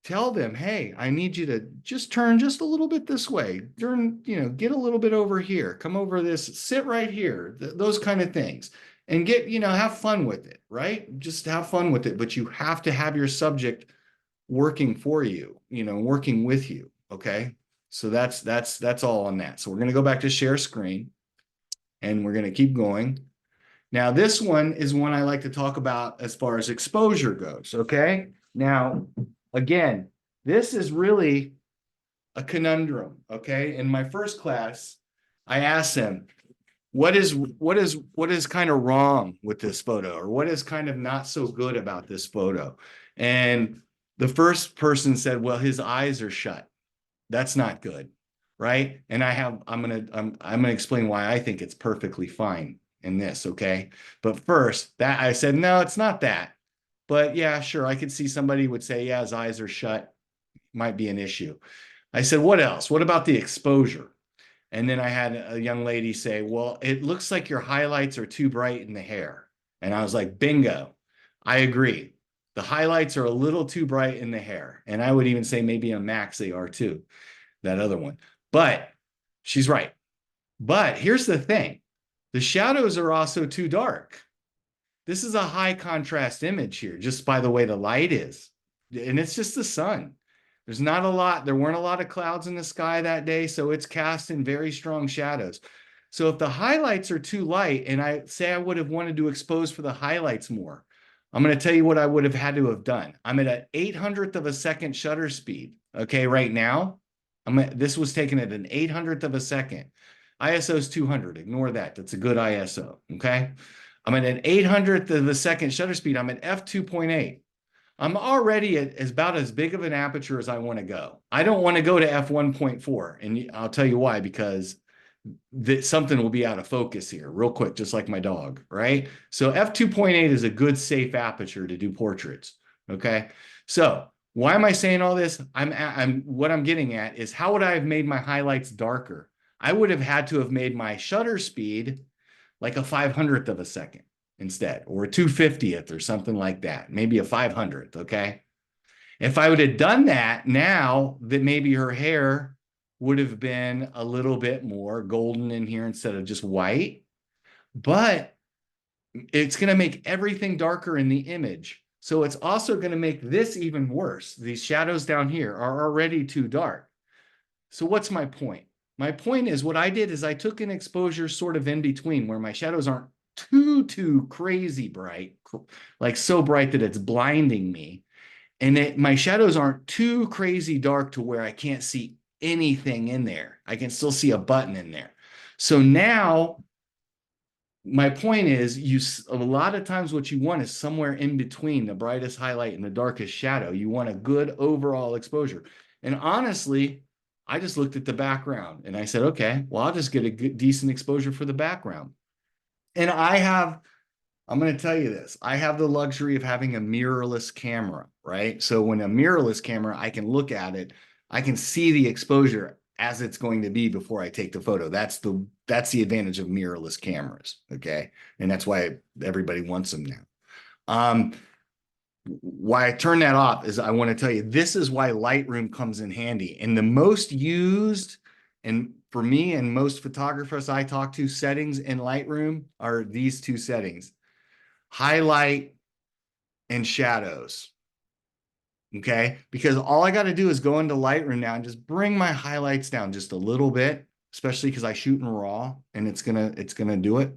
tell them, hey, I need you to just turn just a little bit this way. Turn, get a little bit over here. Come over this, sit right here. Those kind of things. And get, have fun with it, right? Just have fun with it. But you have to have your subject working for you, working with you. Okay. So that's all on that. So we're going to go back to share screen, and we're going to keep going. Now, this one is one I like to talk about as far as exposure goes. Okay. Now, again, this is really a conundrum. Okay. In my first class, I asked them, what is kind of wrong with this photo, or what is kind of not so good about this photo? And the first person said, well, his eyes are shut. That's not good. Right. And I'm going to explain why I think it's perfectly fine in this. Okay. But first, that I said, no, it's not that. But yeah, sure, I could see somebody would say, yeah, his eyes are shut. Might be an issue. I said, what else? What about the exposure? And then I had a young lady say, well, it looks like your highlights are too bright in the hair. And I was like, bingo, I agree. The highlights are a little too bright in the hair. And I would even say maybe on Max they are too, that other one. But she's right. But here's the thing. The shadows are also too dark. This is a high contrast image here, just by the way the light is. And it's just the sun. There weren't a lot of clouds in the sky that day, so it's cast in very strong shadows. So if the highlights are too light, and I would have wanted to expose for the highlights more, I'm going to tell you what I would have had to have done. I'm at an 800th of a second shutter speed. Okay, right now, this was taken at an 800th of a second. ISO is 200. Ignore that. That's a good ISO. Okay. I'm at an 800th of a second shutter speed. I'm at f2.8. I'm already at about as big of an aperture as I want to go. I don't want to go to f1.4, and I'll tell you why, because that something will be out of focus here real quick, just like my dog, right? So f2.8 is a good safe aperture to do portraits. Okay. So why am I saying all this? What I'm getting at is, how would I have made my highlights darker? I would have had to have made my shutter speed like a 500th of a second instead, or a 250th or something like that, maybe a 500th. Okay. If I would have done that now, that maybe her hair would have been a little bit more golden in here instead of just white, but it's going to make everything darker in the image. So it's also going to make this even worse. These shadows down here are already too dark. So what's my point? My point is, what I did is I took an exposure sort of in between, where my shadows aren't too crazy bright, like so bright that it's blinding me. And my shadows aren't too crazy dark to where I can't see anything in there. I can still see a button in there. So now my point is, a lot of times what you want is somewhere in between the brightest highlight and the darkest shadow. You want a good overall exposure. And honestly, I just looked at the background and I said, okay, well, I'll just get a good, decent exposure for the background. And I'm going to tell you this. I have the luxury of having a mirrorless camera, right? So when a mirrorless camera, I can look at it, I can see the exposure as it's going to be before I take the photo. That's the advantage of mirrorless cameras, okay? And that's why everybody wants them now. Why I turn that off is, I want to tell you, this is why Lightroom comes in handy. And the most used, and for me and most photographers I talk to, settings in Lightroom are these two settings: highlight and shadows. Okay. Because all I got to do is go into Lightroom now and just bring my highlights down just a little bit, especially because I shoot in RAW and it's gonna do it.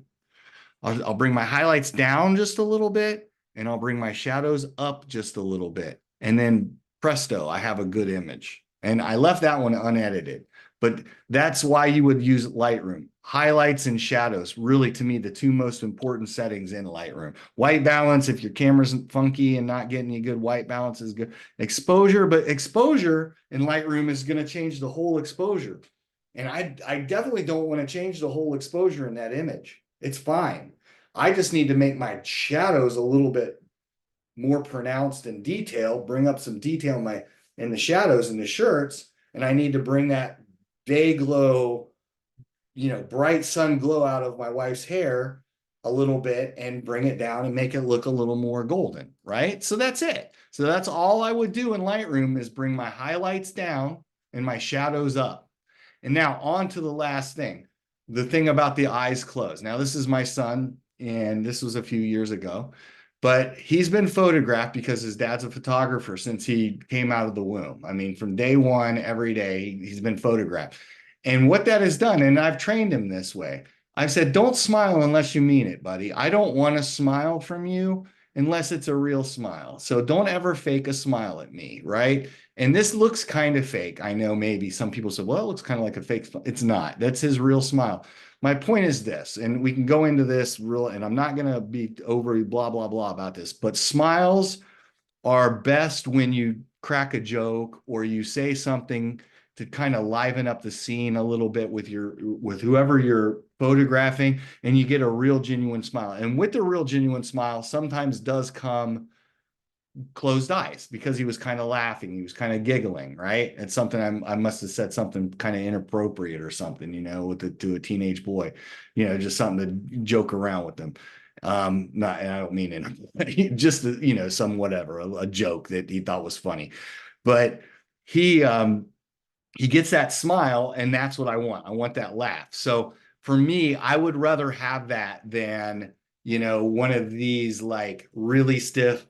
I'll bring my highlights down just a little bit, and I'll bring my shadows up just a little bit. And then presto, I have a good image. And I left that one unedited. But that's why you would use Lightroom. Highlights and shadows, really, to me, the two most important settings in Lightroom. White balance, if your camera's funky and not getting you good white balance, is good. Exposure, but exposure in Lightroom is going to change the whole exposure. And I definitely don't want to change the whole exposure in that image. It's fine. I just need to make my shadows a little bit more pronounced and detailed, bring up some detail in the shadows and the shirts. And I need to bring that day glow, bright sun glow out of my wife's hair a little bit and bring it down and make it look a little more golden, right? So that's it. So that's all I would do in Lightroom, is bring my highlights down and my shadows up. And now on to the last thing, the thing about the eyes closed. Now, this is my son, and this was a few years ago, but he's been photographed because his dad's a photographer since he came out of the womb. I mean, from day one, every day, he's been photographed. And what that has done, and I've trained him this way, I've said, don't smile unless you mean it, buddy. I don't want a smile from you unless it's a real smile. So don't ever fake a smile at me, right? And this looks kind of fake. I know maybe some people say, well, it looks kind of like a fake smile. It's not. That's his real smile. My point is this, and we can go into this real, and I'm not going to be over blah, blah, blah about this, but smiles are best when you crack a joke or you say something to kind of liven up the scene a little bit with whoever you're photographing, and you get a real genuine smile. And with the real genuine smile sometimes does come closed eyes, because he was kind of laughing, he was kind of giggling, right? It's something I must have said something kind of inappropriate or something, to a teenage boy, just something to joke around with them. Not, and I don't mean it, just some whatever, a joke that he thought was funny, but he gets that smile, and that's what I want. I want that laugh. So for me, I would rather have that than one of these like really stiff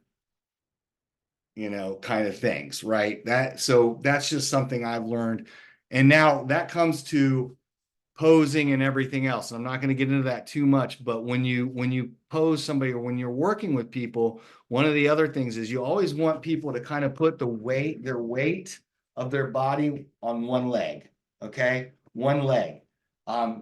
kind of things, right? So that's just something I've learned. And now that comes to posing and everything else. I'm not going to get into that too much, but when you pose somebody, or when you're working with people, one of the other things is you always want people to kind of put their weight of their body on one leg, okay? One leg.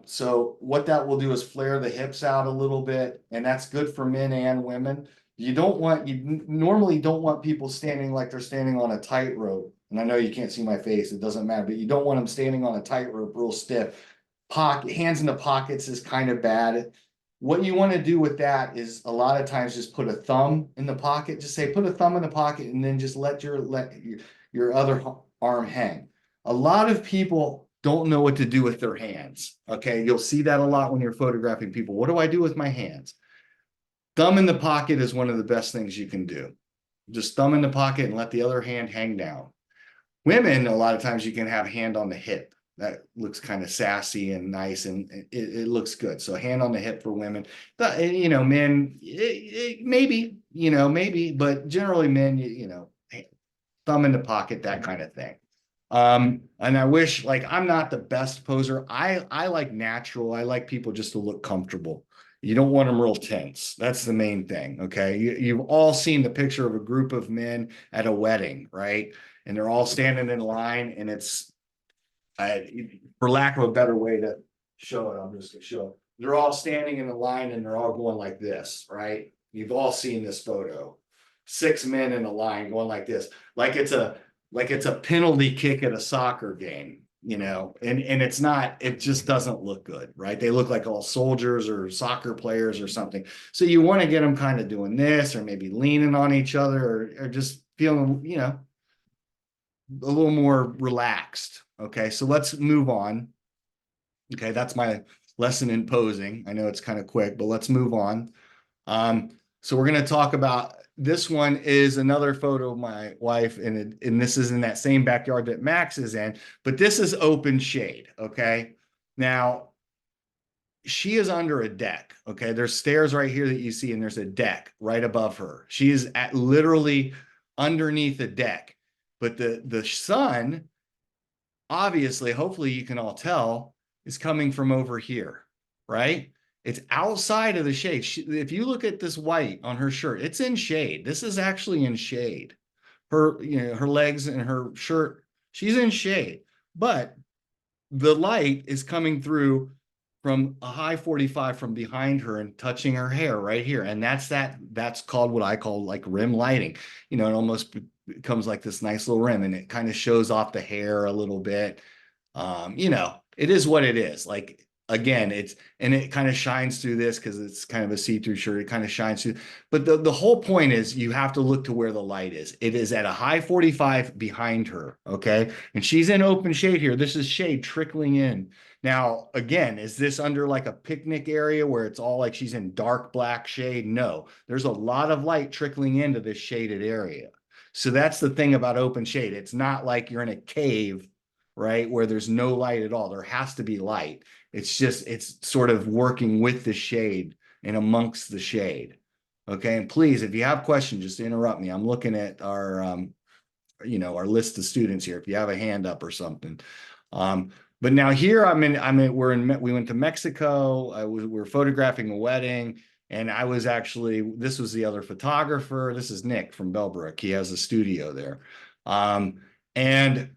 So what that will do is flare the hips out a little bit, and that's good for men and women. You normally don't want people standing like they're standing on a tightrope. And I know you can't see my face, it doesn't matter, but you don't want them standing on a tightrope real stiff. hands in the pockets is kind of bad. What you want to do with that is a lot of times just put a thumb in the pocket. Just say, put a thumb in the pocket and then just let your other arm hang. A lot of people don't know what to do with their hands. Okay. You'll see that a lot when you're photographing people. What do I do with my hands? Thumb in the pocket is one of the best things you can do. Just thumb in the pocket and let the other hand hang down. Women, a lot of times you can have hand on the hip. That looks kind of sassy and nice, and it looks good. So hand on the hip for women. But, men, maybe, maybe, but generally men, thumb in the pocket, that kind of thing. And I wish, like, I'm not the best poser. I like natural. I like people just to look comfortable. You don't want them real tense. That's the main thing. Okay. You've all seen the picture of a group of men at a wedding, right? And they're all standing in line, and it's, for lack of a better way to show it, I'm just gonna show it. They're all standing in a line and they're all going like this, right? You've all seen this photo. 6 men in a line going like this, like it's a penalty kick at a soccer game, and it's not, it just doesn't look good, right? They look like all soldiers or soccer players or something. So you want to get them kind of doing this, or maybe leaning on each other, or just feeling, a little more relaxed. Okay, so let's move on. Okay, that's my lesson in posing. I know it's kind of quick, but let's move on. So we're going to talk about, this one is another photo of my wife, and this is in that same backyard that Max is in, but this is open shade. Okay, now she is under a deck. Okay, there's stairs right here that you see, and there's a deck right above her. She is literally underneath a deck. But the sun, obviously, hopefully you can all tell, is coming from over here, right? It's outside of the shade. If you look at this white on her shirt, it's in shade. This is actually in shade. Her legs and her shirt, she's in shade. But the light is coming through from a high 45 from behind her and touching her hair right here. And that's called what I call like rim lighting. It almost becomes like this nice little rim, and it kind of shows off the hair a little bit. It is what it is. Like, again, it kind of shines through this because it's kind of a see-through shirt. It kind of shines through. But the whole point is you have to look to where the light is. It is at a high 45 behind her. Okay. And she's in open shade here. This is shade trickling in. Now, again, is this under like a picnic area where it's all like she's in dark black shade? No, there's a lot of light trickling into this shaded area. So that's the thing about open shade. It's not like you're in a cave, right, where there's no light at all. There has to be light. It's sort of working with the shade and amongst the shade. Okay. And please, if you have questions, just interrupt me. I'm looking at our, our list of students here. If you have a hand up or something. But now here we went to Mexico. We're photographing a wedding. And this was the other photographer. This is Nick from Bellbrook. He has a studio there. And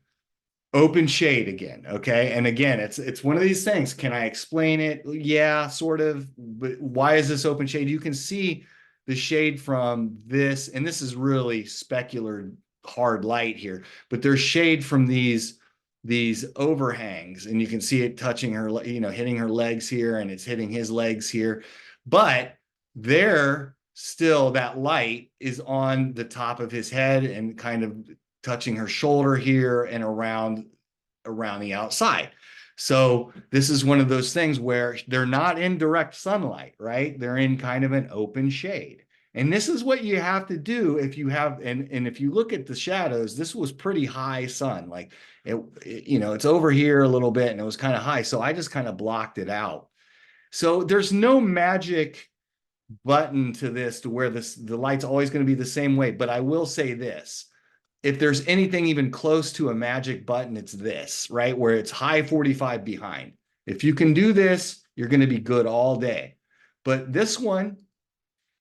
open shade again. Okay. And again, it's one of these things. Can I explain it? Yeah, sort of. But why is this open shade? You can see the shade from this, and this is really specular hard light here, but there's shade from these overhangs, and you can see it touching her, hitting her legs here, and it's hitting his legs here. But there still, that light is on the top of his head and kind of touching her shoulder here and around the outside. So this is one of those things where they're not in direct sunlight, right? They're in kind of an open shade. And this is what you have to do if you have, and if you look at the shadows, this was pretty high sun. Like it's over here a little bit, and it was kind of high. So I just kind of blocked it out. So there's no magic button to this to where the light's always going to be the same way. But I will say this: if there's anything even close to a magic button, it's this, right? Where it's high 45 behind. If you can do this, you're going to be good all day. But this one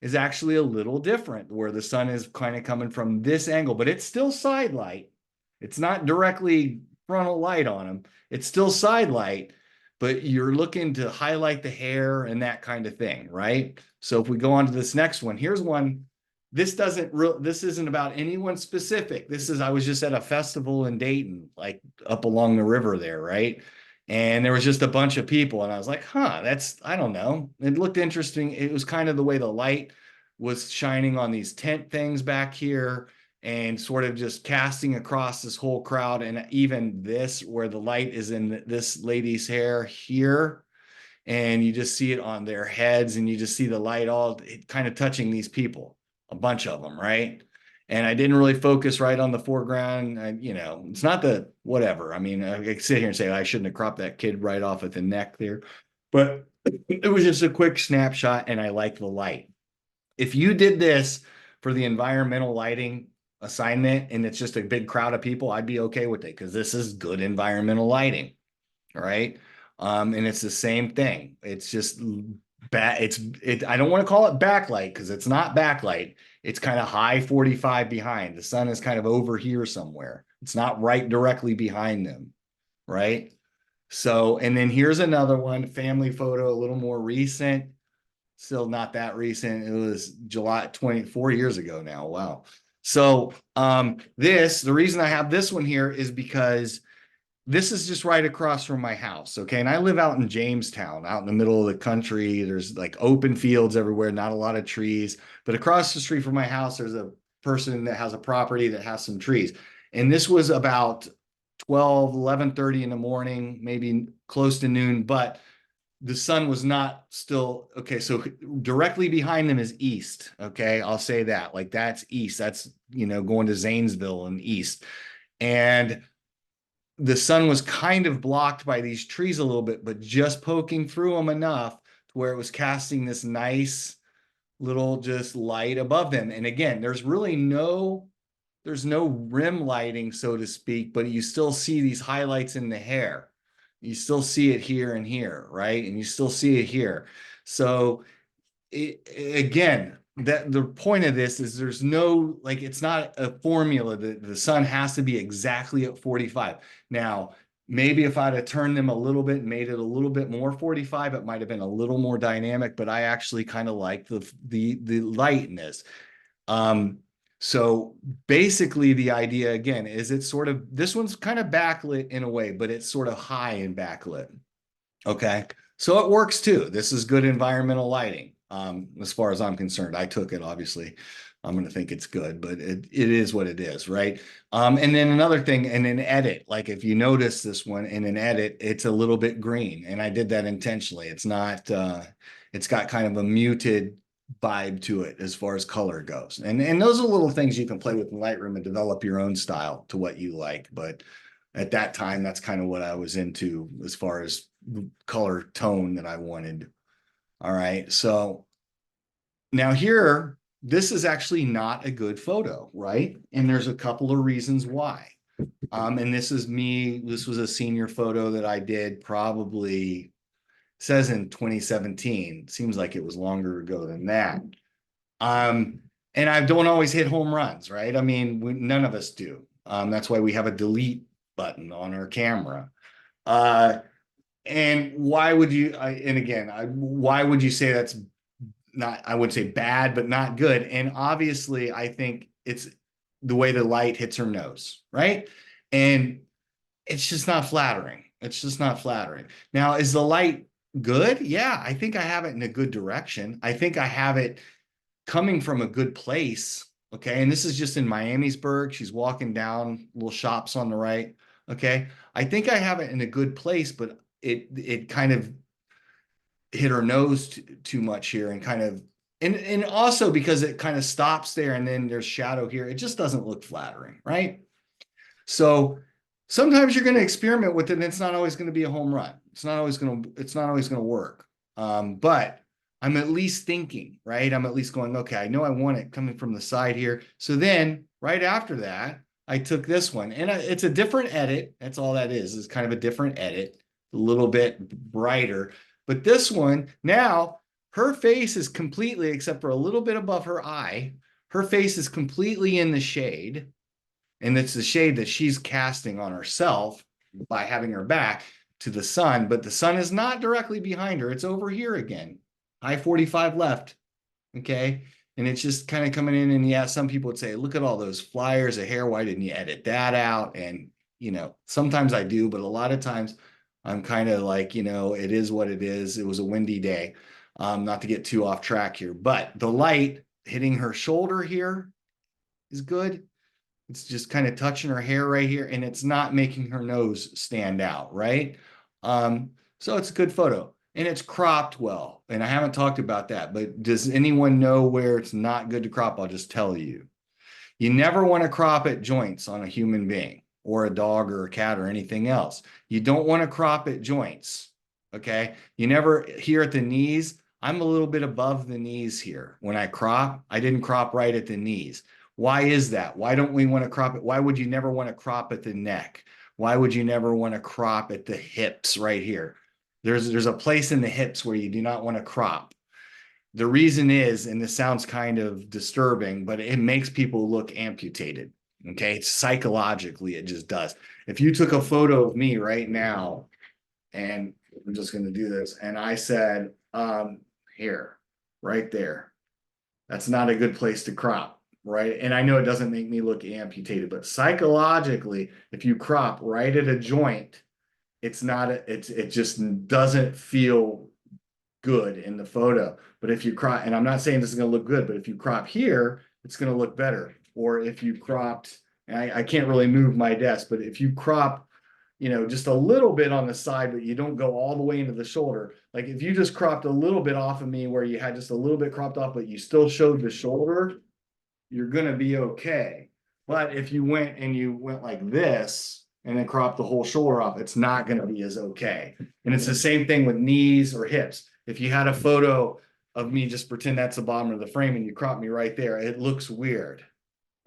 is actually a little different, where the sun is kind of coming from this angle, but it's still side light. It's not directly frontal light on them. It's still side light, but you're looking to highlight the hair and that kind of thing, right? So if we go on to this next one, here's one. This isn't about anyone specific. I was just at a festival in Dayton, like up along the river there, right? And there was just a bunch of people. And I was like, huh, I don't know. It looked interesting. It was kind of the way the light was shining on these tent things back here and sort of just casting across this whole crowd. And even this, where the light is in this lady's hair here, and you just see it on their heads, and you just see the light all kind of touching these people, a bunch of them, right? And I didn't really focus right on the foreground. It's not the whatever. I mean, I could sit here and say I shouldn't have cropped that kid right off at the neck there, but it was just a quick snapshot, and I like the light. If you did this for the environmental lighting assignment and it's just a big crowd of people, I'd be okay with it because this is good environmental lighting. All right. And it's the same thing. It's just I don't want to call it backlight because it's not backlight. It's kind of high 45 behind. The sun is kind of over here somewhere. It's not right directly behind them. Right. So, and then here's another one, family photo, a little more recent. Still not that recent. It was July 24 years ago now. Wow. So the reason I have this one here is because this is just right across from my house. Okay. And I live out in Jamestown, out in the middle of the country. There's like open fields everywhere, not a lot of trees. But across the street from my house, there's a person that has a property that has some trees. And this was about 11:30 in the morning, maybe close to noon, but the sun was not still okay. So directly behind them is east. Okay. I'll say that. Like that's east. That's, going to Zanesville and east. And the sun was kind of blocked by these trees a little bit, but just poking through them enough to where it was casting this nice little just light above them. And again, there's no rim lighting, so to speak, but you still see these highlights in the hair. You still see it here and here, right? And you still see it here. So again, that the point of this is there's no, like, it's not a formula that the sun has to be exactly at 45. Now, maybe if I'd have turned them a little bit and made it a little bit more 45, it might have been a little more dynamic, but I actually kind of like the lightness. So basically the idea again is it's sort of, this one's kind of backlit in a way, but it's sort of high in backlit. Okay. So it works too. This is good environmental lighting. As far as I'm concerned, I took it, obviously. I'm going to think it's good, but it is what it is, right? And then another thing, in an edit, like if you notice this one in an edit, it's a little bit green, and I did that intentionally. It's not, it's got kind of a muted vibe to it as far as color goes. And those are little things you can play with in Lightroom and develop your own style to what you like. But at that time, that's kind of what I was into as far as color tone that I wanted. All right. So now here, this is actually not a good photo, right? And there's a couple of reasons why. And this is me. This was a senior photo that I did probably, says in 2017. Seems like it was longer ago than that. And I don't always hit home runs, right? I mean, none of us do. That's why we have a delete button on our camera. And why would you, why would you say that's not, I would say bad, but not good? And obviously, I think it's the way the light hits her nose, right? And it's just not flattering. It's just not flattering. Now, is the light good? Yeah, I think I have it in a good direction. I think I have it coming from a good place. Okay. And this is just in Miamisburg. She's walking down little shops on the right. Okay. I think I have it in a good place, but it kind of hit her nose too much here, and kind of, and also because it kind of stops there and then there's shadow here. It just doesn't look flattering, right? So sometimes you're going to experiment with it, and it's not always going to be a home run. It's not always going to work. But I'm at least thinking, right? I'm at least going, okay, I know I want it coming from the side here. So then right after that, I took this one, and it's a different edit. That's all that is kind of a different edit, a little bit brighter. But this one, now her face is completely, except for a little bit above her eye, her face is completely in the shade. And it's the shade that she's casting on herself by having her back to the sun, but the sun is not directly behind her. It's over here again, high 45 left. Okay. And it's just kind of coming in. And yeah, some people would say, look at all those flyers of hair. Why didn't you edit that out? And, sometimes I do, but a lot of times I'm kind of like, it is what it is. It was a windy day. Not to get too off track here, but the light hitting her shoulder here is good. It's just kind of touching her hair right here, and it's not making her nose stand out, right? So it's a good photo, and it's cropped well. And I haven't talked about that, but does anyone know where it's not good to crop? I'll just tell you. You never want to crop at joints on a human being or a dog or a cat or anything else. You don't want to crop at joints. Okay. You never here at the knees. I'm a little bit above the knees here. When I crop, I didn't crop right at the knees. Why is that? Why don't we want to crop it? Why would you never want to crop at the neck? Why would you never want to crop at the hips right here? There's a place in the hips where you do not want to crop. The reason is, and this sounds kind of disturbing, but it makes people look amputated. Okay. It's psychologically, it just does. If you took a photo of me right now, and I'm just going to do this, and I said, here, right there, that's not a good place to crop, right? And I know it doesn't make me look amputated, but psychologically, if you crop right at a joint, it's not, it just doesn't feel good in the photo. But if you crop, and I'm not saying this is going to look good, but if you crop here, it's going to look better. Or if you cropped, and I can't really move my desk, but if you crop, just a little bit on the side, but you don't go all the way into the shoulder. Like if you just cropped a little bit off of me where you had just a little bit cropped off, but you still showed the shoulder, you're going to be okay. But if you went like this and then cropped the whole shoulder off, it's not going to be as okay. And it's the same thing with knees or hips. If you had a photo of me, just pretend that's the bottom of the frame and you crop me right there, it looks weird.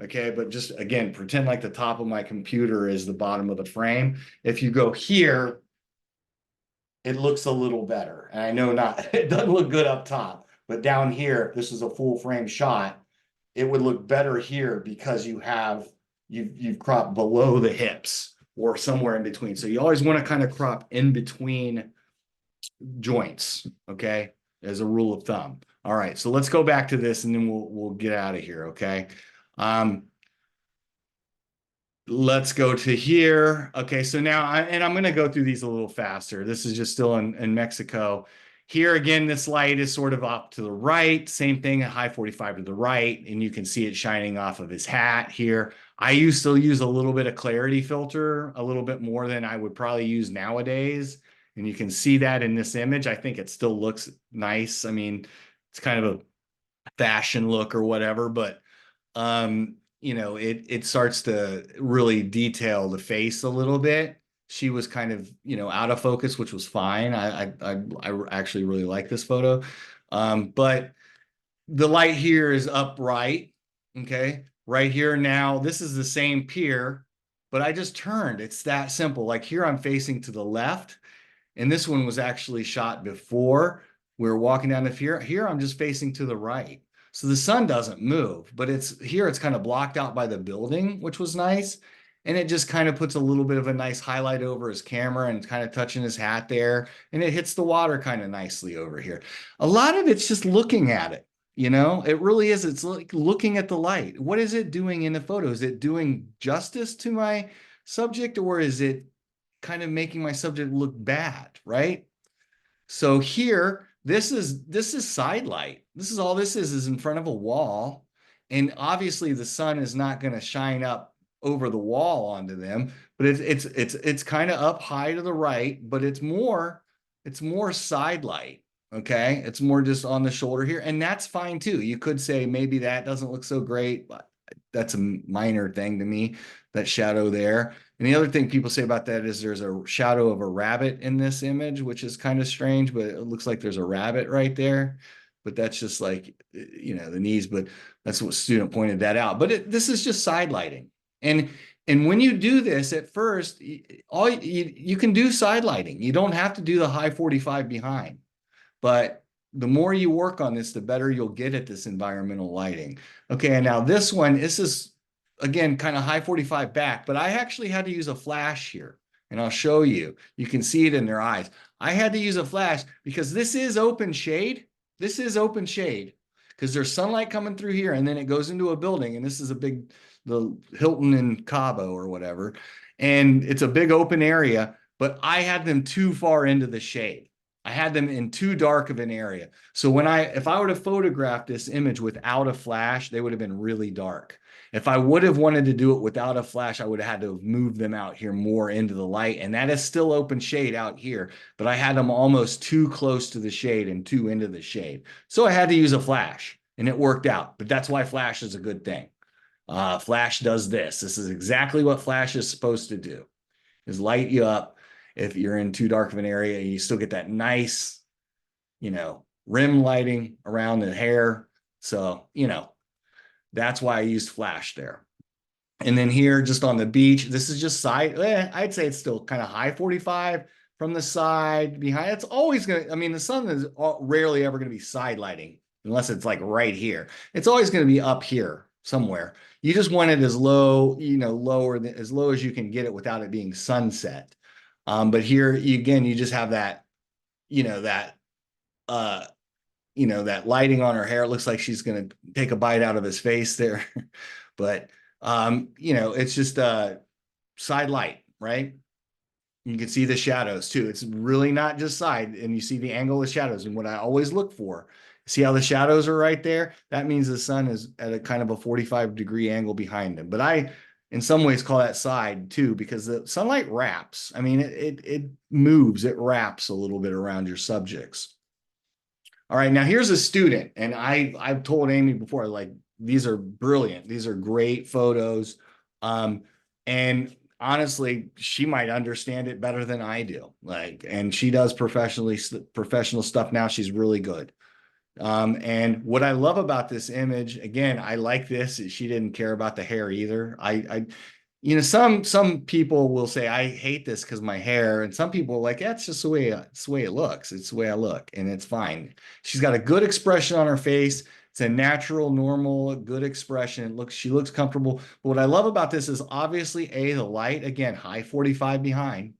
Okay, but just again, pretend like the top of my computer is the bottom of the frame. If you go here, it looks a little better. And I know it doesn't look good up top, but down here, this is a full frame shot. It would look better here because you've cropped below the hips or somewhere in between. So you always want to kind of crop in between joints, okay, as a rule of thumb. All right, so let's go back to this and then we'll get out of here, okay? Let's go to here. Okay, so now, I'm going to go through these a little faster. This is just still in Mexico. Here again, this light is sort of up to the right. Same thing, a high 45 to the right, and you can see it shining off of his hat here. I used to use a little bit of clarity filter, a little bit more than I would probably use nowadays. And you can see that in this image. I think it still looks nice. I mean, it's kind of a fashion look or whatever, but it starts to really detail the face a little bit. She was kind of, out of focus, which was fine. I actually really like this photo. But the light here is upright. Okay. Right here now, this is the same pier, but I just turned. It's that simple. Like here, I'm facing to the left. And this one was actually shot before we were walking down the pier. Here, I'm just facing to the right. So the sun doesn't move, but it's kind of blocked out by the building, which was nice. And it just kind of puts a little bit of a nice highlight over his camera and kind of touching his hat there. And it hits the water kind of nicely over here. A lot of it's just looking at it. It really is. It's like looking at the light. What is it doing in the photo? Is it doing justice to my subject, or is it kind of making my subject look bad, right? So here, this is side light. This is all this is in front of a wall. And obviously the sun is not going to shine up over the wall onto them, but it's kind of up high to the right, but it's more side light. Okay. It's more just on the shoulder here. And that's fine too. You could say maybe that doesn't look so great, but that's a minor thing to me, that shadow there. And the other thing people say about that is there's a shadow of a rabbit in this image, which is kind of strange, but it looks like there's a rabbit right there. But that's just like, the knees, but that's what student pointed that out. But this is just side lighting. And when you do this at first, you can do side lighting. You don't have to do the high 45 behind. But the more you work on this, the better you'll get at this environmental lighting. Okay, and now this is, again, kind of high 45 back, but I actually had to use a flash here. And I'll show you. You can see it in their eyes. I had to use a flash because this is open shade. This is open shade because there's sunlight coming through here, and then it goes into a building, and this is the Hilton in Cabo or whatever. And it's a big open area. but I had them too far into the shade. I had them in too dark of an area. So if I would have photographed this image without a flash, they would have been really dark. If I would have wanted to do it without a flash, I would have had to have moved them out here more into the light. And that is still open shade out here, but I had them almost too close to the shade and too into the shade. So I had to use a flash and it worked out. But that's why flash is a good thing. Flash does this. This is exactly what flash is supposed to do, is light you up if you're in too dark of an area. You still get that nice, rim lighting around the hair. So, that's why I used flash there. And then here, just on the beach, this is just side. I'd say it's still kind of high 45 from the side behind. It's always going to, I mean, the sun is rarely ever going to be side lighting unless it's like right here. It's always going to be up here somewhere. You just want it as low, lower than as low as you can get it without it being sunset. But here again, you just have that, that lighting on her hair. It looks like she's going to take a bite out of his face there. But, it's just a side light, right? You can see the shadows too. It's really not just side, and you see the angle of shadows. And what I always look for, see how the shadows are right there? That means the sun is at a kind of a 45-degree angle behind them. But I, in some ways, call that side too, because the sunlight wraps. I mean, it moves, it wraps a little bit around your subjects. All right, now here's a student, and I've told Amy before, like, these are brilliant. These are great photos. And honestly, she might understand it better than I do. And she does professional stuff now. She's really good. And what I love about this image, again, I like this. She didn't care about the hair either. Some people will say, I hate this because my hair, and some people are like, that's just the way it looks. It's the way I look, and it's fine. She's got a good expression on her face. It's a natural, normal, good expression. She looks comfortable. But what I love about this is obviously the light, again, high 45 behind.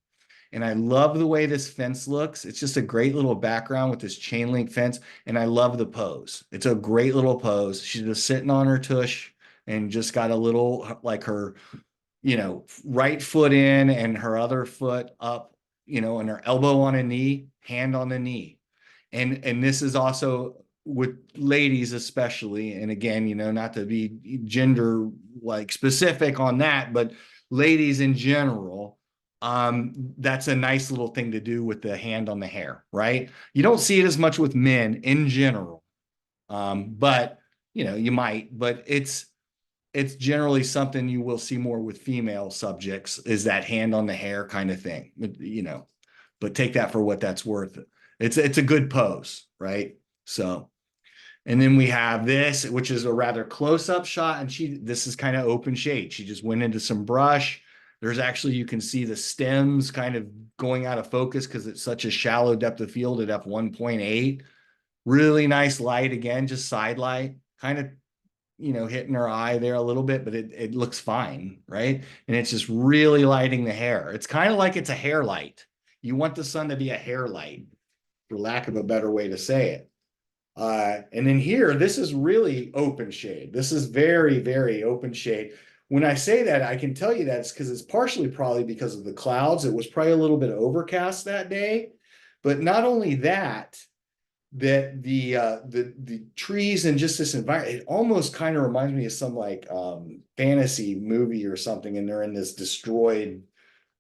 And I love the way this fence looks. It's just a great little background with this chain link fence. And I love the pose. It's a great little pose. She's just sitting on her tush and just got a little, like, her right foot in and her other foot up, and her elbow on a knee, hand on the knee. And this is also with ladies especially. And again, not to be gender like specific on that, but ladies in general, that's a nice little thing to do with the hand on the hair, right? You don't see it as much with men in general. But you might, but it's generally something you will see more with female subjects, is that hand on the hair kind of thing, but take that for what that's worth. It's a good pose, right? So, and then we have this, which is a rather close-up shot, and this is kind of open shade. She just went into some brush. There's actually, you can see the stems kind of going out of focus because it's such a shallow depth of field at f1.8. Really nice light, again, just side light, kind of hitting her eye there a little bit, but it looks fine, right? And it's just really lighting the hair. It's kind of like it's a hair light. You want the sun to be a hair light, for lack of a better way to say it. And then here, this is really open shade. This is very, very open shade. When I say that, I can tell you that it's because it's partially probably because of the clouds. It was probably a little bit overcast that day. But not only that, that the trees and just this environment, it almost kind of reminds me of some like fantasy movie or something, and they're in this destroyed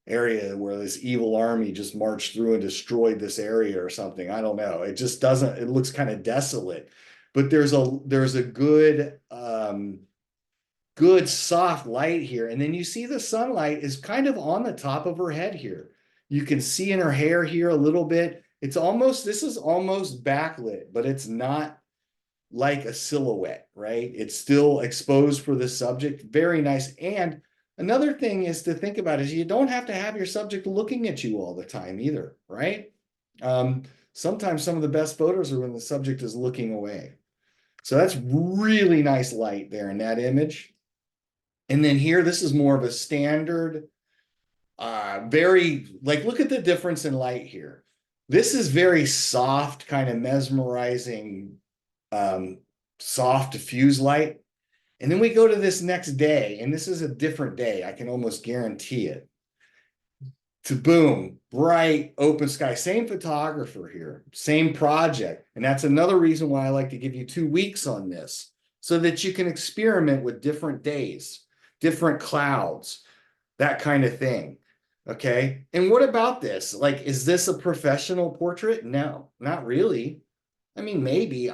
area where this evil army just marched through and destroyed this area or something. I don't know. It just doesn't, it looks kind of desolate. But there's a good good soft light here. And then you see the sunlight is kind of on the top of her head here. You can see in her hair here a little bit. This is almost backlit, but it's not like a silhouette, right? It's still exposed for the subject. Very nice. And another thing is to think about is you don't have to have your subject looking at you all the time either, right? Sometimes some of the best photos are when the subject is looking away. So that's really nice light there in that image. And then here, this is more of a standard, look at the difference in light here. This is very soft, kind of mesmerizing, soft diffuse light. And then we go to this next day, and this is a different day. I can almost guarantee it. to boom, bright, open sky. Same photographer here, same project. And that's another reason why I like to give you 2 weeks on this so that you can experiment with different days, different clouds, that kind of thing. Okay. And what about this? Like, is this a professional portrait? No, not really. I mean, maybe,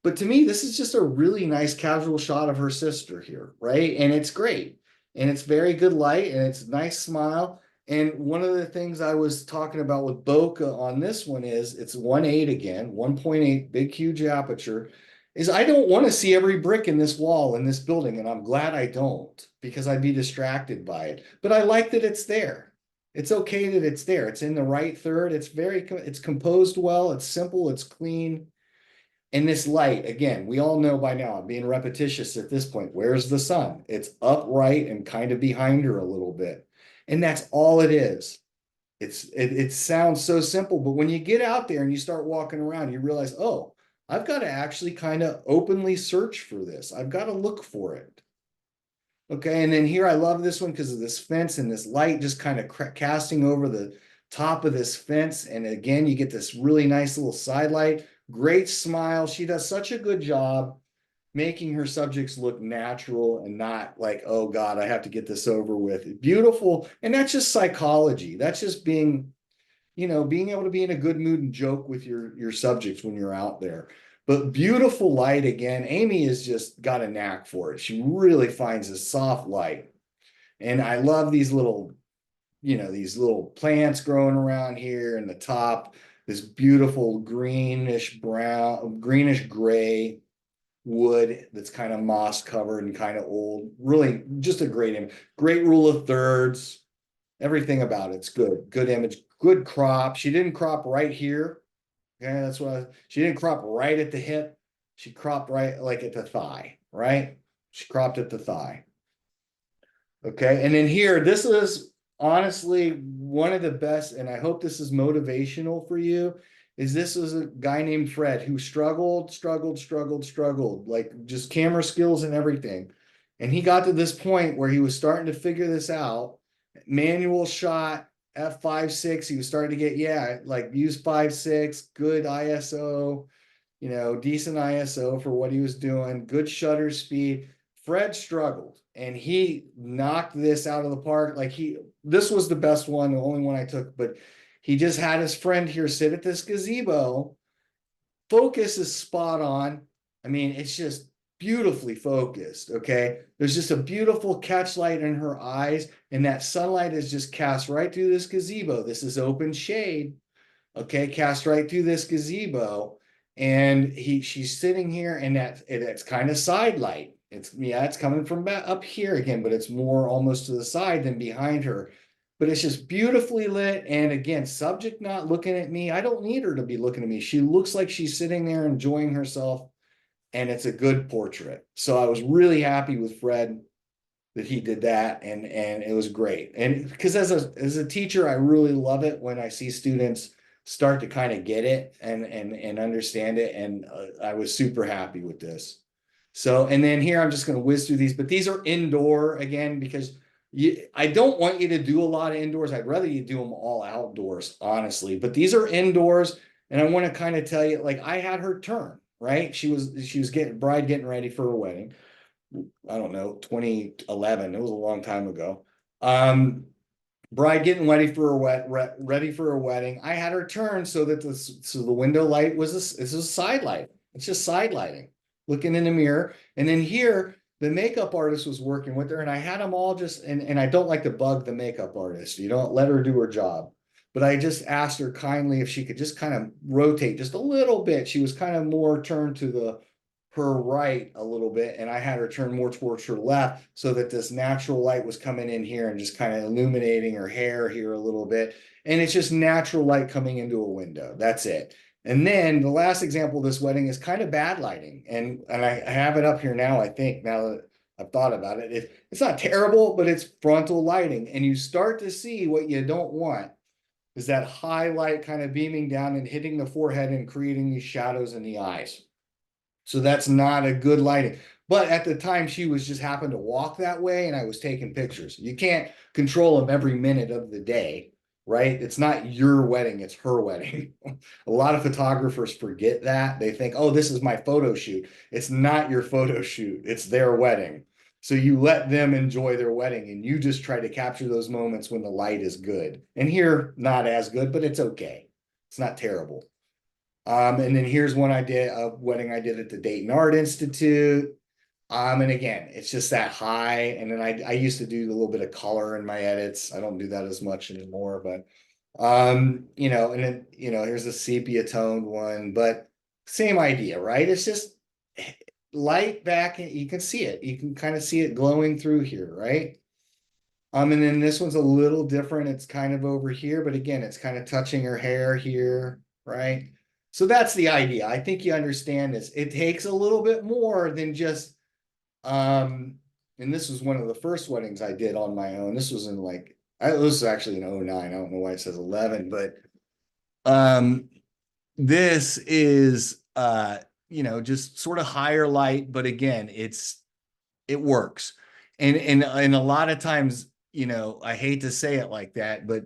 but to me, this is just a really nice casual shot of her sister here, right? And it's great. And it's very good light and it's a nice smile. And one of the things I was talking about with bokeh on this one is it's 1.8 again, 1.8, big, huge aperture. Is I don't want to see every brick in this wall in this building, and I'm glad I don't because I'd be distracted by it. But I like that it's there. It's okay that it's there. It's in the right third. It's composed well. It's simple. It's clean. And this light, again, we all know by now, I'm being repetitious at this point. Where's the sun? It's upright and kind of behind her a little bit. And that's all it is. It sounds so simple, but when you get out there and you start walking around, you realize, oh, I've got to actually kind of openly search for this. I've got to look for it. Okay, and then here I love this one because of this fence and this light just kind of casting over the top of this fence. And again, you get this really nice little side light. Great smile. She does such a good job making her subjects look natural and not like, oh God, I have to get this over with. Beautiful. And that's just psychology. That's just being, being able to be in a good mood and joke with your subjects when you're out there. But beautiful light again. Amy has just got a knack for it. She really finds a soft light. And I love these little plants growing around here in the top, this beautiful greenish brown, greenish gray wood that's kind of moss covered and kind of old. Really just a great image. Great rule of thirds. Everything about it's good. Good image, good crop. She didn't crop right here. Okay, she didn't crop right at the hip. She cropped right like at the thigh, right? She cropped at the thigh. Okay, and then here, this is honestly one of the best, and I hope this is motivational for you. This was a guy named Fred who struggled, like just camera skills and everything. And he got to this point where he was starting to figure this out. Manual shot, f5.6. He was starting to get, like use 5.6, good ISO, decent ISO for what he was doing, good shutter speed. Fred struggled and he knocked this out of the park. This was the best one, the only one I took, but he just had his friend here sit at this gazebo. Focus is spot on. I mean, it's just beautifully focused. Okay. There's just a beautiful catch light in her eyes, and that sunlight is just cast right through this gazebo. This is open shade. Okay. Cast right through this gazebo. And she's sitting here, and it's kind of side light. It's coming from up here again, but it's more almost to the side than behind her. But it's just beautifully lit. And again, subject not looking at me. I don't need her to be looking at me. She looks like she's sitting there enjoying herself, and it's a good portrait. So I was really happy with Fred that he did that, and it was great. And because as a teacher, I really love it when I see students start to kind of get it and understand it. And I was super happy with this. So, and then here I'm just going to whiz through these, but these are indoor again because I don't want you to do a lot of indoors. I'd rather you do them all outdoors, honestly. But these are indoors, and I want to kind of tell you, like I had her turn, right? She was getting ready for her wedding. I don't know, 2011. It was a long time ago. Bride getting ready for a wedding. I had her turn so that the window light was this is a side light. It's just side lighting, looking in the mirror. And then here, the makeup artist was working with her, and I had them all just and I don't like to bug the makeup artist. You don't let her do her job. But I just asked her kindly if she could just kind of rotate just a little bit. She was kind of more turned to her right a little bit, and I had her turn more towards her left so that this natural light was coming in here and just kind of illuminating her hair here a little bit. And it's just natural light coming into a window. That's it. And then the last example of this wedding is kind of bad lighting. And I have it up here now, I think, now that I've thought about it. It's not terrible, but it's frontal lighting. And you start to see what you don't want is that highlight kind of beaming down and hitting the forehead and creating these shadows in the eyes. So that's not a good lighting. But at the time, she was just happened to walk that way, and I was taking pictures. You can't control them every minute of the day, right? It's not your wedding, it's her wedding. A lot of photographers forget that. They think, oh, this is my photo shoot. It's not your photo shoot, it's their wedding. So you let them enjoy their wedding and you just try to capture those moments when the light is good. And here, not as good, but it's okay. It's not terrible. And then here's one I did, a wedding I did at the Dayton Art Institute. And again, it's just that high. And then I used to do a little bit of color in my edits. I don't do that as much anymore, but and then here's a sepia toned one, but same idea, right? It's just light back and you can see it. You can kind of see it glowing through here, right? And then this one's a little different. It's kind of over here, but again, it's kind of touching her hair here, right? So that's the idea. I think you understand this. It takes a little bit more than just and this was one of the first weddings I did on my own. This was in like this was actually in 09. I don't know why it says 11, but um this is just sort of higher light, but again, it works. And a lot of times, I hate to say it like that, but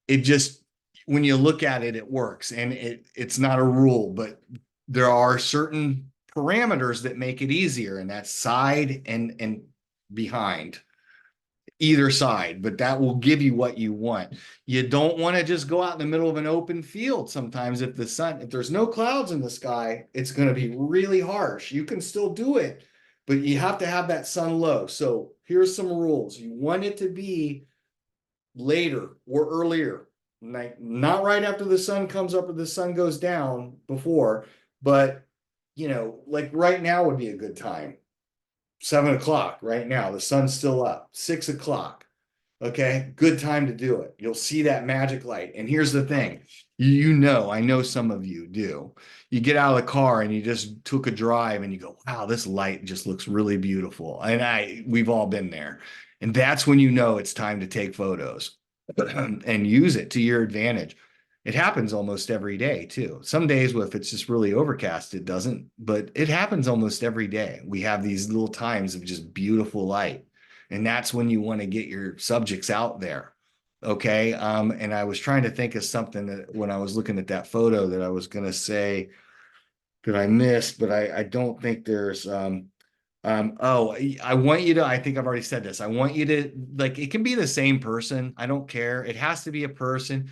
it just when you look at it, it works. And it's not a rule, but there are certain parameters that make it easier, and that's side and behind either side, but that will give you what you want. You don't want to just go out in the middle of an open field. Sometimes if there's no clouds in the sky, it's going to be really harsh. You can still do it, but you have to have that sun low. So here's some rules. You want it to be later or earlier, like not right after the sun comes up or the sun goes down before, but like right now would be a good time. 7 o'clock right now. The sun's still up. 6 o'clock. Okay, good time to do it. You'll see that magic light. And here's the thing, I know some of you do. You get out of the car and you just took a drive and you go, wow, this light just looks really beautiful. And we've all been there. And that's when you know it's time to take photos and use it to your advantage. It happens almost every day too. Some days, if it's just really overcast, it doesn't, but it happens almost every day. We have these little times of just beautiful light. And that's when you want to get your subjects out there. Okay. And I was trying to think of something that when I was looking at that photo that I was going to say that I missed, but I don't think there's, I want you to, I think I've already said this. I want you to, like, it can be the same person. I don't care. It has to be a person.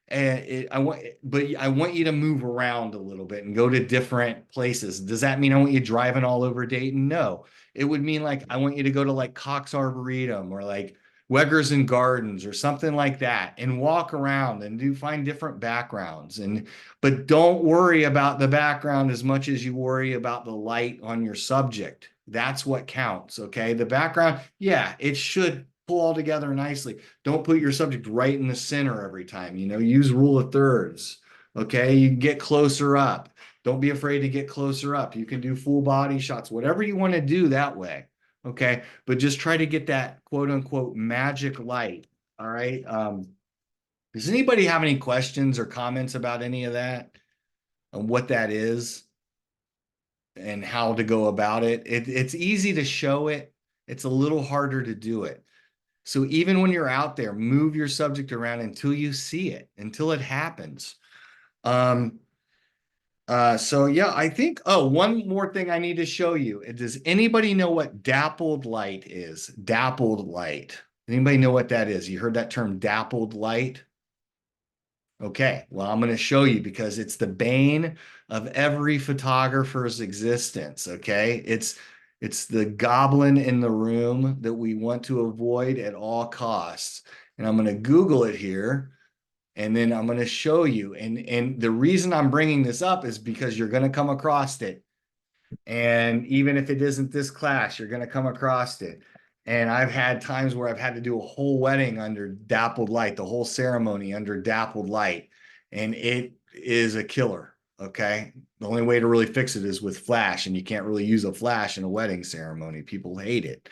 And I want you to move around a little bit and go to different places. Does that mean I want you driving all over Dayton? No. It would mean like I want you to go to like Cox Arboretum or like Weggers and Gardens or something like that and walk around and find different backgrounds. But don't worry about the background as much as you worry about the light on your subject. That's what counts. Okay. The background, yeah, it should pull all together nicely. Don't put your subject right in the center every time. Use rule of thirds. Okay. You can get closer up. Don't be afraid to get closer up. You can do full body shots, whatever you want to do that way. Okay. But just try to get that quote unquote magic light. All right. Does anybody have any questions or comments about any of that and what that is and how to go about it? It's easy to show it. It's a little harder to do it. So even when you're out there, move your subject around until you see it, until it happens. So yeah, I think, one more thing I need to show you. Does anybody know what dappled light is? Dappled light. Anybody know what that is? You heard that term dappled light? Okay, well, I'm going to show you because it's the bane of every photographer's existence. Okay, it's the goblin in the room that we want to avoid at all costs. And I'm going to Google it here, and then I'm going to show you. And the reason I'm bringing this up is because you're going to come across it. And even if it isn't this class, you're going to come across it. And I've had times where I've had to do a whole wedding under dappled light, the whole ceremony under dappled light. And it is a killer. Okay. The only way to really fix it is with flash, and you can't really use a flash in a wedding ceremony. People hate it.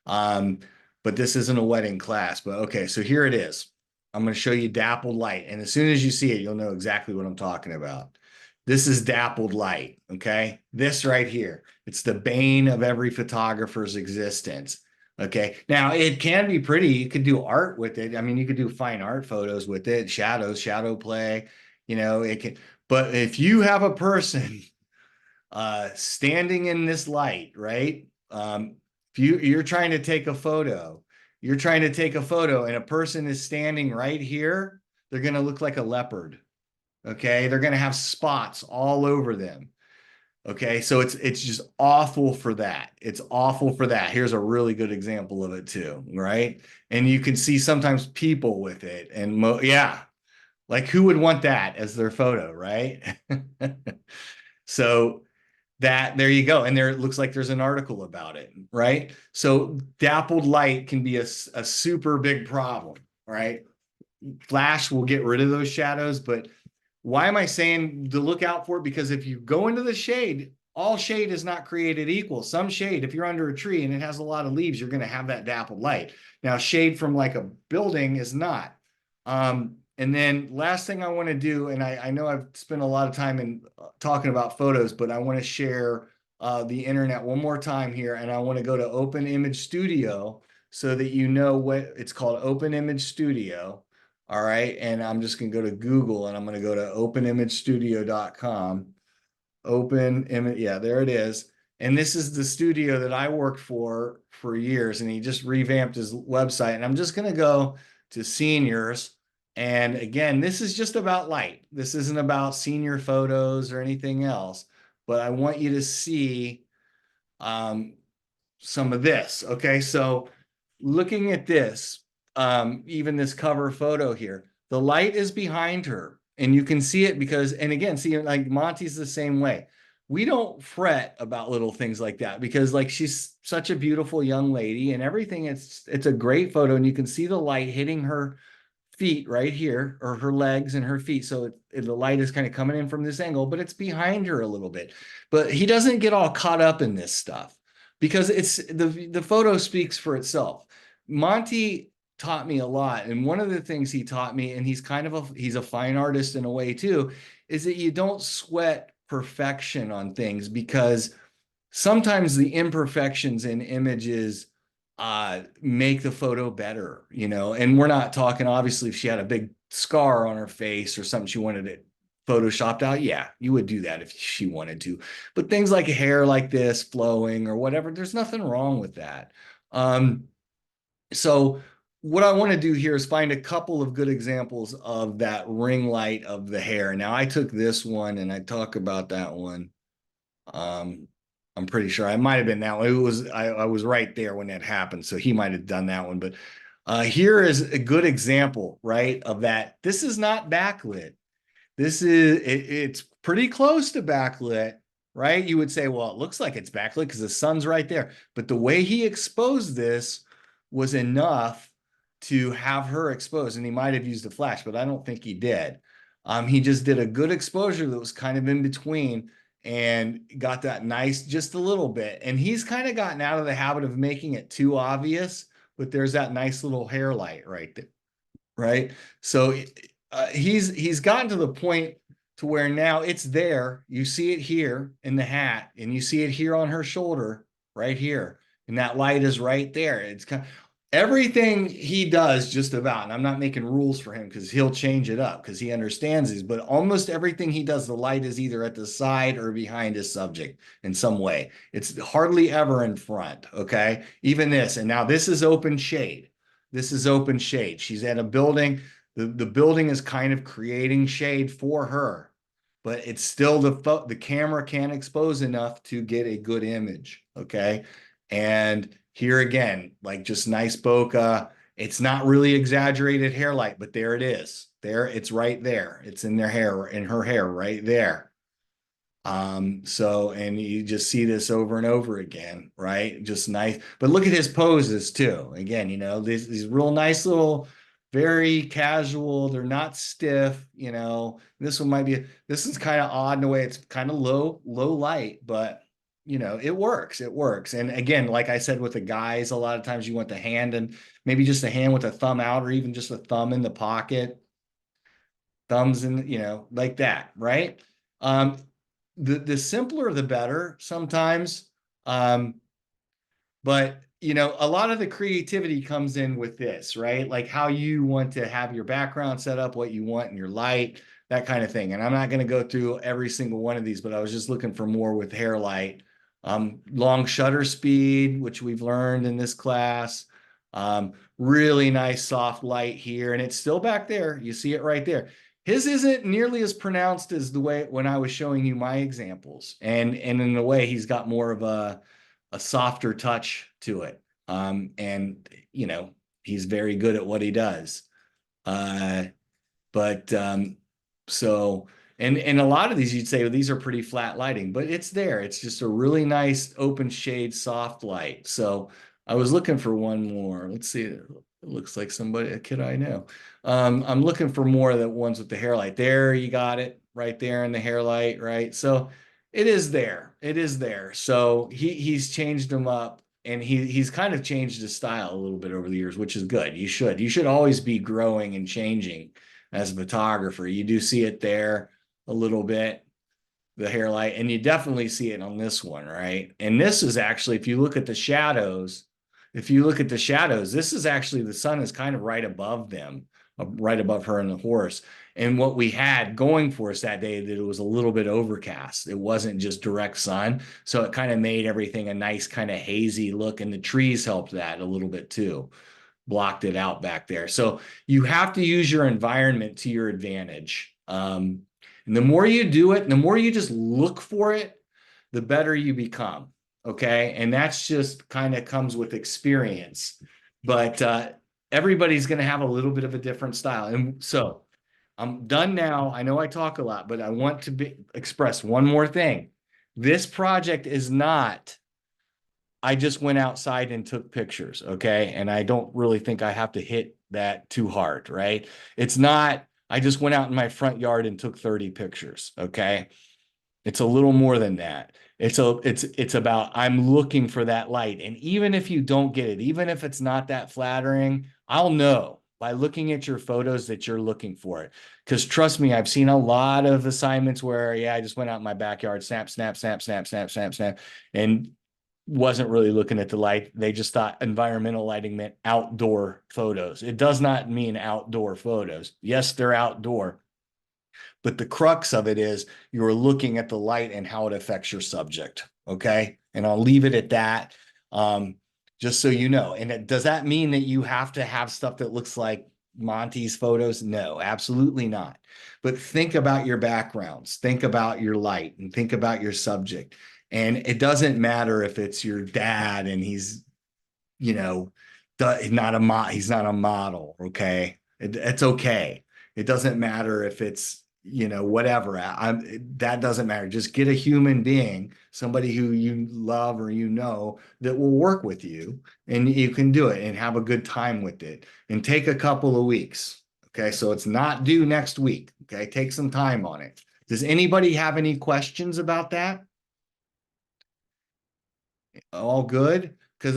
But this isn't a wedding class. But okay, so here it is. I'm going to show you dappled light. And as soon as you see it, you'll know exactly what I'm talking about. This is dappled light, okay? This right here, it's the bane of every photographer's existence. Okay, now it can be pretty. You could do art with it. I mean, you could do fine art photos with it, shadows, shadow play, it can, but if you have a person standing in this light, right? If you're trying to take a photo, you're trying to take a photo and a person is standing right here, they're going to look like a leopard. Okay, they're going to have spots all over them. Okay, so it's just awful for that. It's awful for that. Here's a really good example of it too, right? And you can see sometimes people with it, and yeah, like who would want that as their photo, right? So that there you go, and there it looks like there's an article about it, right? So dappled light can be a super big problem, right? Flash will get rid of those shadows, but why am I saying to look out for it? Because if you go into the shade, all shade is not created equal. Some shade, if you're under a tree and it has a lot of leaves, you're going to have that dappled light. Now, shade from like a building is not. And then last thing I want to do, and I know I've spent a lot of time in talking about photos, but I want to share the internet one more time here, and I want to go to Open Image Studio so that you know what it's called. Open Image Studio. All right. And I'm just going to go to Google and I'm going to go to openimagestudio.com. Open image. Yeah, there it is. And this is the studio that I worked for years. And he just revamped his website. And I'm just going to go to seniors. And again, this is just about light. This isn't about senior photos or anything else. But I want you to see um, some of this. Okay. So looking at this, even this cover photo here, the light is behind her and you can see it because, and again, see, like Monty's the same way. We don't fret about little things like that because like she's such a beautiful young lady and everything. It's a great photo and you can see the light hitting her feet right here, or her legs and her feet. So the light is kind of coming in from this angle, but it's behind her a little bit. But he doesn't get all caught up in this stuff because it's the photo speaks for itself. Monty taught me a lot, and one of the things he taught me, and he's a fine artist in a way too, is that you don't sweat perfection on things because sometimes the imperfections in images make the photo better, and we're not talking, obviously, if she had a big scar on her face or something, she wanted it photoshopped out. Yeah, you would do that if she wanted to. But things like hair like this flowing or whatever, there's nothing wrong with that. So what I want to do here is find a couple of good examples of that ring light of the hair. Now I took this one and I talk about that one. Um, I'm pretty sure I might have been that one. I was right there when that happened, so he might have done that one. But here is a good example, right, of that. This is not backlit. It's pretty close to backlit, right? You would say, well, it looks like it's backlit because the sun's right there. But the way he exposed this was enough to have her exposed, and he might have used a flash, but I don't think he did. He just did a good exposure that was kind of in between and got that nice, just a little bit. And he's kind of gotten out of the habit of making it too obvious, but there's that nice little hair light right there, right? So he's gotten to the point to where now it's there. You see it here in the hat, and you see it here on her shoulder, right here, and that light is right there. It's kind of everything he does, just about. And I'm not making rules for him because he'll change it up because he understands these. But almost everything he does, the light is either at the side or behind his subject in some way. It's hardly ever in front. Okay, even this, and now this is open shade. This is open shade. She's at a building. The building is kind of creating shade for her, but it's still the camera can't expose enough to get a good image. Okay. And here again, like just nice bokeh. It's not really exaggerated hair light, but there it is. There, it's right there. It's in their hair, in her hair, right there. So, and you just see this over and over again, right? Just nice. But look at his poses too. Again, these real nice little, very casual. They're not stiff, This one might be, this is kind of odd in a way. It's kind of low light, but it works. It works. And again, like I said, with the guys, a lot of times you want the hand and maybe just a hand with a thumb out or even just a thumb in the pocket, thumbs in, like that, right? Um, the simpler the better sometimes. Um, but you know, a lot of the creativity comes in with this, right? Like how you want to have your background set up, what you want in your light, that kind of thing. And I'm not going to go through every single one of these, but I was just looking for more with hair light. Long shutter speed, which we've learned in this class. Really nice soft light here, and it's still back there. You see it right there. His isn't nearly as pronounced as the way when I was showing you my examples. And in a way, he's got more of a softer touch to it. And you know, he's very good at what he does. Uh, but so and a lot of these you'd say, well, these are pretty flat lighting, but it's there. It's just a really nice open shade, soft light. So I was looking for one more. Let's see. It looks like somebody, a kid I know. I'm looking for more of the ones with the hair light. There, you got it right there in the hair light, right? So it is there. It is there. So he's changed them up, and he's kind of changed his style a little bit over the years, which is good. You should always be growing and changing as a photographer. You do see it there a little bit, the hair light, and you definitely see it on this one, right? And this is actually, if you look at the shadows, this is actually, the sun is kind of right above them, right above her and the horse. And what we had going for us that day, that it was a little bit overcast. It wasn't just direct sun. So it kind of made everything a nice kind of hazy look. And the trees helped that a little bit too, blocked it out back there. So you have to use your environment to your advantage. And the more you do it, and the more you just look for it, the better you become. Okay. And that's just kind of comes with experience. But everybody's going to have a little bit of a different style. And so I'm done now. I know I talk a lot, but I want to express one more thing. This project is not, I just went outside and took pictures, okay? And I don't really think I have to hit that too hard, right? It's not, I just went out in my front yard and took 30 pictures, okay? It's a little more than that. It's about, I'm looking for that light. And even if you don't get it, even if it's not that flattering, I'll know by looking at your photos that you're looking for it. Because trust me, I've seen a lot of assignments where, yeah, I just went out in my backyard, snap, snap, snap, snap, snap, snap, snap, and wasn't really looking at the light. They just thought environmental lighting meant outdoor photos. It does not mean outdoor photos. Yes, they're outdoor, but the crux of it is you're looking at the light and how it affects your subject. Okay. And I'll leave it at that. Just so you know. And does that mean that you have to have stuff that looks like Monty's photos? No, absolutely not. But think about your backgrounds, think about your light, and think about your subject. And it doesn't matter if it's your dad and he's, you know, he's not a model. Okay. It's okay. It doesn't matter if it's, you know, whatever. That doesn't matter. Just get a human being, somebody who you love or you know, that will work with you, and you can do it and have a good time with it, and take a couple of weeks. Okay. So it's not due next week. Okay. Take some time on it. Does anybody have any questions about that? All good? Because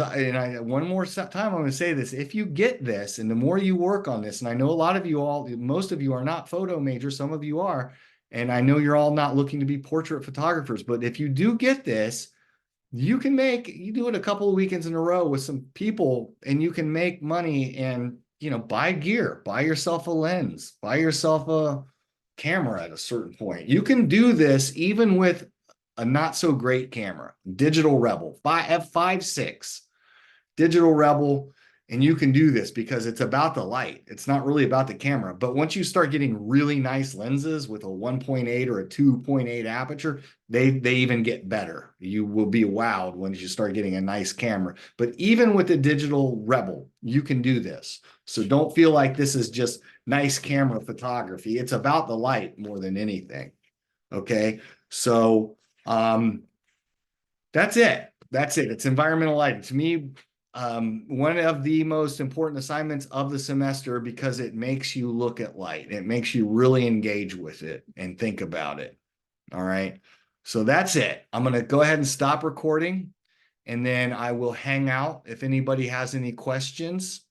one more time, I'm going to say this. If you get this, and the more you work on this, and I know a lot of you all, most of you are not photo majors, some of you are, and I know you're all not looking to be portrait photographers, but if you do get this, you do it a couple of weekends in a row with some people, and you can make money and, you know, buy gear, buy yourself a lens, buy yourself a camera at a certain point. You can do this even with a not so great camera, Digital Rebel, F5.6, Digital Rebel, and you can do this because it's about the light. It's not really about the camera. But once you start getting really nice lenses with a 1.8 or a 2.8 aperture, they even get better. You will be wowed once you start getting a nice camera. But even with the Digital Rebel, you can do this. So don't feel like this is just nice camera photography. It's about the light more than anything. Okay. So that's it. That's it. It's environmental lighting. To me, one of the most important assignments of the semester, because it makes you look at light. It makes you really engage with it and think about it. All right. So that's it. I'm going to go ahead and stop recording, and then I will hang out if anybody has any questions.